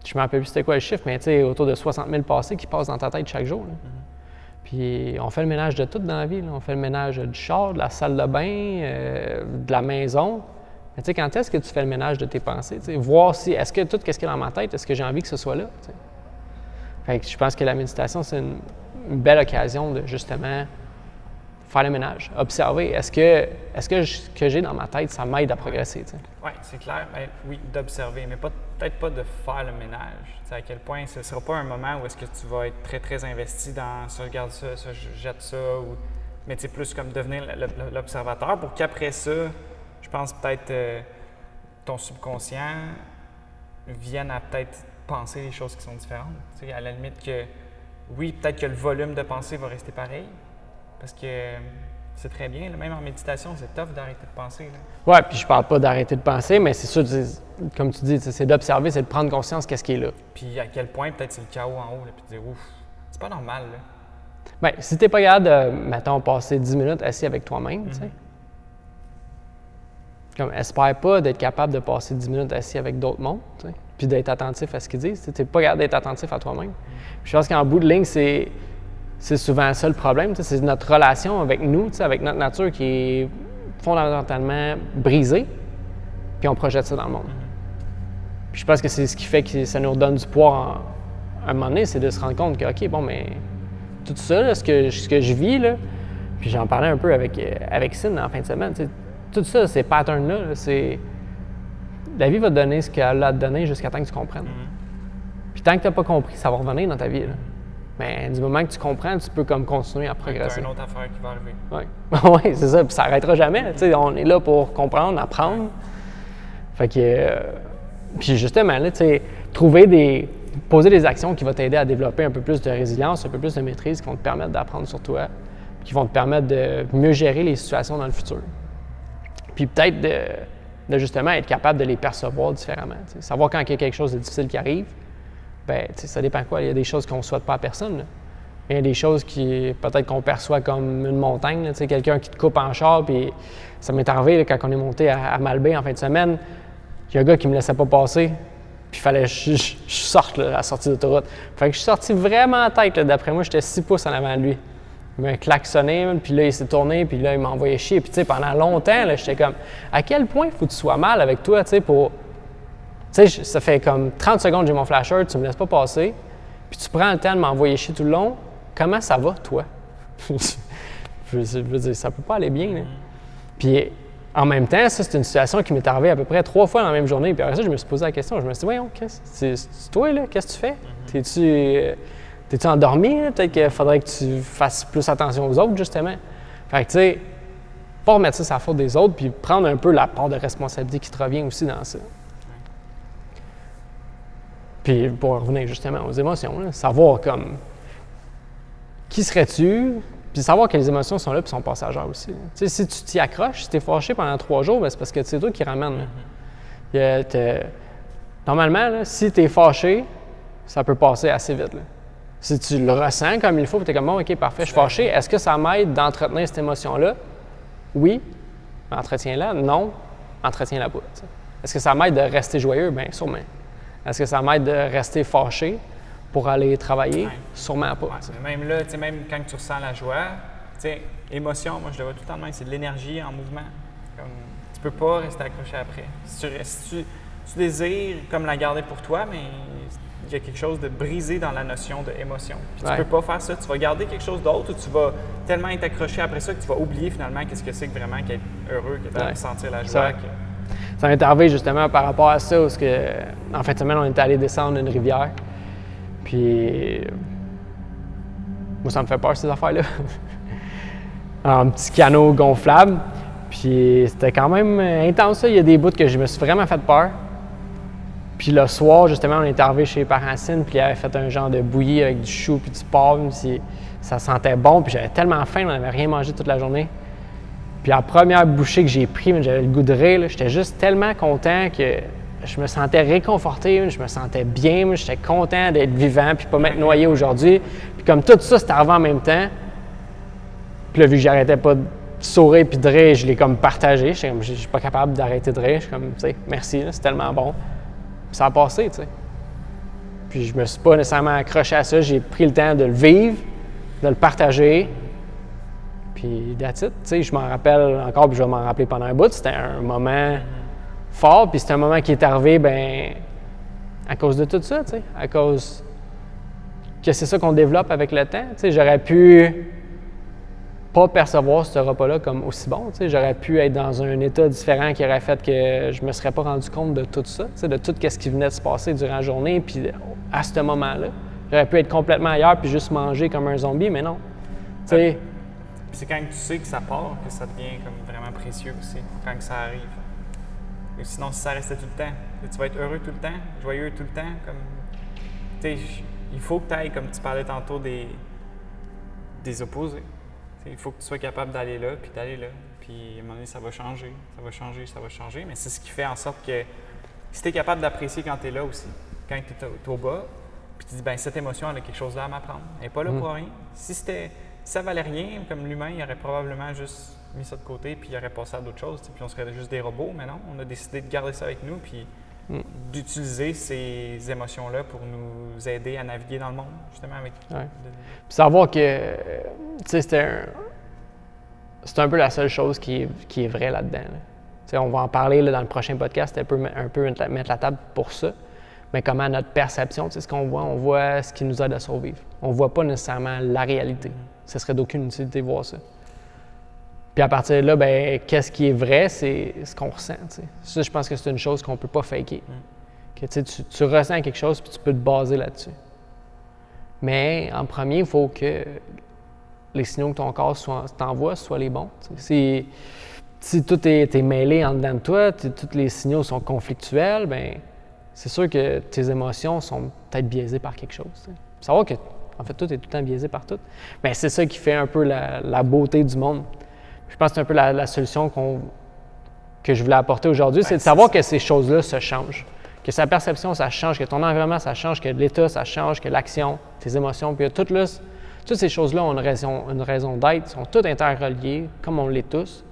je ne me rappelle plus c'était quoi le chiffre, mais tu sais, autour de 60 000 passés qui passent dans ta tête chaque jour, là. Puis on fait le ménage de tout dans la vie. Là. On fait le ménage du char, de la salle de bain, de la maison. Mais tu sais, quand est-ce que tu fais le ménage de tes pensées? T'sais? Voir si, est-ce que tout ce qui est dans ma tête, est-ce que j'ai envie que ce soit là? T'sais? Fait que je pense que la méditation, c'est une belle occasion de justement faire le ménage, observer. Est-ce que ce que j'ai dans ma tête, ça m'aide à progresser? Oui, c'est clair. Ben, oui, d'observer, mais peut-être pas de faire le ménage. T'sais, à quel point ce ne sera pas un moment où est-ce que tu vas être très, très investi dans ça, regarde ça, ça, je jette ça. Mais tu sais, plus comme devenir l'observateur pour qu'après ça, je pense peut-être ton subconscient vienne à peut-être penser les choses qui sont différentes. T'sais, à la limite que, oui, peut-être que le volume de pensée va rester pareil. Parce que c'est très bien, là, même en méditation, c'est tough d'arrêter de penser. Oui, puis je parle pas d'arrêter de penser, mais c'est sûr, comme tu dis, c'est d'observer, c'est de prendre conscience qu'est-ce qui est là. Puis à quel point peut-être c'est le chaos en haut, là, puis de dire ouf, c'est pas normal. Là. Bien, si tu n'es pas capable de, mettons, passer 10 minutes assis avec toi-même, tu sais, comme espère pas d'être capable de passer 10 minutes assis avec d'autres mondes, tu sais, puis d'être attentif à ce qu'ils disent. Tu n'es pas capable d'être attentif à toi-même. Puis je pense qu'en bout de ligne, c'est souvent ça le problème, c'est notre relation avec nous, avec notre nature qui est fondamentalement brisée, puis on projette ça dans le monde. Puis je pense que c'est ce qui fait que ça nous redonne du poids à un moment donné, c'est de se rendre compte que, OK, bon, mais tout ça, là, ce que je vis, là, puis j'en parlais un peu avec Sine en fin de semaine, tout ça, ces patterns-là, là, c'est... La vie va te donner ce qu'elle a à te donner jusqu'à temps que tu comprennes. Puis tant que tu n'as pas compris, ça va revenir dans ta vie, là. Mais du moment que tu comprends, tu peux comme continuer à progresser. C'est une autre affaire qui va arriver. Oui, oui, c'est ça. Puis ça n'arrêtera jamais. On est là pour comprendre, apprendre. Fait que... puis justement, là, poser des actions qui vont t'aider à développer un peu plus de résilience, un peu plus de maîtrise, qui vont te permettre d'apprendre sur toi, qui vont te permettre de mieux gérer les situations dans le futur. Puis peut-être de justement être capable de les percevoir différemment. Savoir quand il y a quelque chose de difficile qui arrive, bien, ça dépend quoi. Il y a des choses qu'on ne souhaite pas à personne. Là. Il y a des choses qui peut-être qu'on perçoit comme une montagne. Là, quelqu'un qui te coupe en char, puis ça m'est arrivé là, quand on est monté à Malbaie en fin de semaine. Il y a un gars qui ne me laissait pas passer, puis il fallait que je sorte là, à la sortie d'autoroute. Fait que je suis sorti vraiment en tête. Là, d'après moi, j'étais 6 pouces en avant de lui. Il m'a klaxonné, puis là, il s'est tourné, puis là, il m'a envoyé chier. Puis tu sais, pendant longtemps, là, j'étais comme, à quel point il faut que tu sois mal avec toi, tu sais, pour... Tu sais, ça fait comme 30 secondes que j'ai mon flasher, tu me laisses pas passer, puis tu prends le temps de m'envoyer chier tout le long. Comment ça va, toi? Je veux dire, ça peut pas aller bien, là. Puis en même temps, ça, c'est une situation qui m'est arrivée à peu près 3 fois dans la même journée. Puis après ça, je me suis posé la question. Je me suis dit, voyons, c'est toi, là, qu'est-ce que tu fais? T'es-tu endormi? Là? Peut-être qu'il faudrait que tu fasses plus attention aux autres, justement. Fait que, tu sais, pas remettre ça sur la faute des autres, puis prendre un peu la part de responsabilité qui te revient aussi dans ça. Puis pour revenir justement aux émotions, là, savoir comme qui serais-tu, puis savoir que les émotions sont là et sont passagères aussi. Tu sais, si tu t'y accroches, si tu es fâché pendant 3 jours, bien, c'est parce que c'est toi qui ramène. Normalement, là, si tu es fâché, ça peut passer assez vite. Là. Si tu le ressens comme il faut, tu es comme, bon, OK, parfait, je suis fâché, est-ce que ça m'aide d'entretenir cette émotion-là? Oui. Entretiens-la. Non. Entretiens-la pas. T'sais. Est-ce que ça m'aide de rester joyeux? Bien, sûrement. Est-ce que ça m'aide de rester fâché pour aller travailler? Ouais. Sûrement pas. Ouais. Même là, même quand tu ressens la joie, émotion, moi je le vois tout le temps de même, c'est de l'énergie en mouvement. Comme, tu peux pas rester accroché après. Si tu désires comme la garder pour toi, mais il y a quelque chose de brisé dans la notion d'émotion. Puis tu peux pas faire ça. Tu vas garder quelque chose d'autre ou tu vas tellement être accroché après ça que tu vas oublier finalement qu'est-ce que c'est que vraiment qu'être heureux, que de sentir la joie. Ça m'est arrivé justement par rapport à ça, parce que en fin de semaine, on était allé descendre une rivière. Puis moi, ça me fait peur ces affaires-là. Un petit canot gonflable. Puis c'était quand même intense, ça. Il y a des bouts que je me suis vraiment fait peur. Puis le soir, justement, on est arrivé chez les parents Cine, puis ils avaient fait un genre de bouillie avec du chou puis du porc. Puis ça sentait bon, puis j'avais tellement faim, on n'avait rien mangé toute la journée. Puis la première bouchée que j'ai prise, j'avais le goût de rire, j'étais juste tellement content que je me sentais réconforté, je me sentais bien, j'étais content d'être vivant puis pas m'être noyé aujourd'hui. Puis comme tout ça, c'était arrivé en même temps. Puis là, vu que j'arrêtais pas de sourire puis de rire, je l'ai comme partagé. Je suis pas capable d'arrêter de rire. Je suis comme, tu sais, merci, là, c'est tellement bon. Puis ça a passé, tu sais. Puis je me suis pas nécessairement accroché à ça. J'ai pris le temps de le vivre, de le partager. Puis that's it. Tu sais, je m'en rappelle encore, puis je vais m'en rappeler pendant un bout. C'était un moment fort, puis c'est un moment qui est arrivé, bien, à cause de tout ça, tu sais. À cause que c'est ça qu'on développe avec le temps. Tu sais, j'aurais pu pas percevoir ce repas-là comme aussi bon. Tu sais, j'aurais pu être dans un état différent qui aurait fait que je me serais pas rendu compte de tout ça, tu sais, de tout ce qui venait de se passer durant la journée, puis à ce moment-là. J'aurais pu être complètement ailleurs puis juste manger comme un zombie, mais non. Tu sais. Puis c'est quand tu sais que ça part que ça devient comme vraiment précieux aussi, quand que ça arrive. Et sinon, si ça restait tout le temps, tu vas être heureux tout le temps, joyeux tout le temps, comme... Tu sais, il faut que tu ailles, comme tu parlais tantôt, des opposés. Il faut que tu sois capable d'aller là, puis d'aller là. Puis à un moment donné, ça va changer, ça va changer, ça va changer. Mais c'est ce qui fait en sorte que si tu es capable d'apprécier quand tu es là aussi, quand tu es au bas, puis tu dis, bien, cette émotion, elle a quelque chose là à m'apprendre. Elle n'est pas là pour rien. Si ça valait rien, comme l'humain, il aurait probablement juste mis ça de côté, puis il aurait passé à d'autres choses, puis on serait juste des robots. Mais non, on a décidé de garder ça avec nous, puis d'utiliser ces émotions-là pour nous aider à naviguer dans le monde, justement, avec... Ouais. Puis savoir que, tu sais, c'est un peu la seule chose qui est vraie là-dedans. Là. Tu sais, on va en parler là, dans le prochain podcast, un peu mettre la table pour ça. Mais comment notre perception, tu sais, ce qu'on voit, on voit ce qui nous aide à survivre. On ne voit pas nécessairement la réalité. Ce serait d'aucune utilité de voir ça. Puis à partir de là, bien, qu'est-ce qui est vrai, c'est ce qu'on ressent. Tu sais. Ça, je pense que c'est une chose qu'on ne peut pas faker. Que, tu ressens quelque chose puis tu peux te baser là-dessus. Mais en premier, il faut que les signaux que ton corps t'envoie soient les bons. Si tout est mêlé en dedans de toi, tous les signaux sont conflictuels, bien, c'est sûr que tes émotions sont peut-être biaisées par quelque chose. T'sais. Savoir que, en fait, tout est tout le temps biaisé par tout. Bien, c'est ça qui fait un peu la beauté du monde. Je pense que c'est un peu la solution que je voulais apporter aujourd'hui, c'est de savoir que ces choses-là se changent. Que sa perception, ça change, que ton environnement, ça change, que l'état, ça change, que l'action, tes émotions, puis toutes ces choses-là ont une raison d'être, sont toutes interreliées, comme on l'est tous.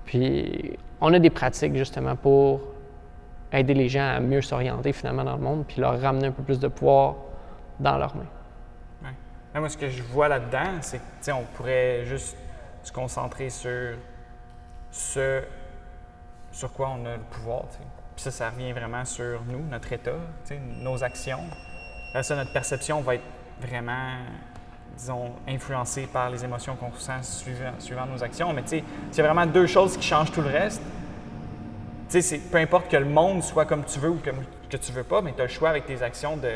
Puis on a des pratiques, justement, pour aider les gens à mieux s'orienter, finalement, dans le monde, puis leur ramener un peu plus de pouvoir dans leurs mains. Ouais. Moi, ce que je vois là-dedans, c'est que, on pourrait juste se concentrer sur ce sur quoi on a le pouvoir, t'sais. Puis ça revient vraiment sur nous, notre état, nos actions. Là, ça, notre perception va être vraiment disons, influencés par les émotions qu'on ressent suivant nos actions. Mais tu sais, c'est vraiment deux choses qui changent tout le reste. Tu sais, peu importe que le monde soit comme tu veux ou que tu veux pas, mais tu as le choix avec tes actions de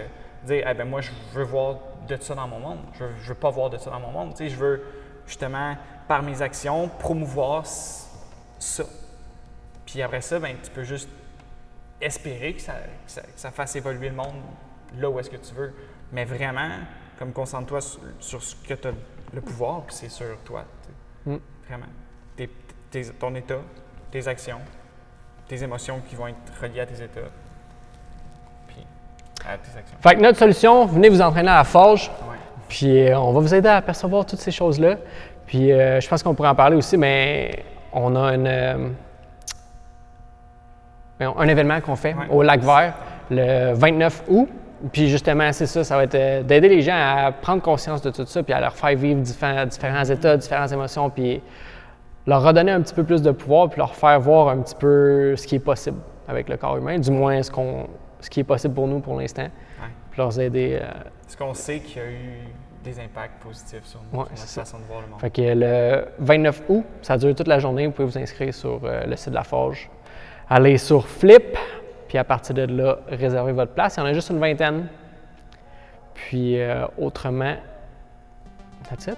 dire, eh ben moi, je veux voir de ça dans mon monde. Je veux pas voir de ça dans mon monde. Tu sais, je veux justement, par mes actions, promouvoir ça. Puis après ça, ben, tu peux juste espérer que ça fasse évoluer le monde là où est-ce que tu veux. Mais vraiment, comme concentre-toi sur ce que tu as le pouvoir, puis c'est sur toi. Vraiment. Ton état, tes actions, tes émotions qui vont être reliées à tes états, puis à tes actions. Fait que notre solution, venez vous entraîner à la forge, Ouais. puis on va vous aider à percevoir toutes ces choses-là. Puis je pense qu'on pourrait en parler aussi, mais on a un événement qu'on fait au Lac-Vert le 29 août. Puis justement, c'est ça, ça va être d'aider les gens à prendre conscience de tout ça, puis à leur faire vivre différents états, différentes émotions, puis leur redonner un petit peu plus de pouvoir, puis leur faire voir un petit peu ce qui est possible avec le corps humain, du moins ce qui est possible pour nous pour l'instant, puis leur aider. Est-ce qu'on sait qu'il y a eu des impacts positifs sur notre façon de voir le monde? Fait que le 29 août, ça dure toute la journée, vous pouvez vous inscrire sur le site de la Forge. Allez sur Flip, puis à partir de là, réservez votre place. Il y en a juste une vingtaine. Puis autrement, that's it.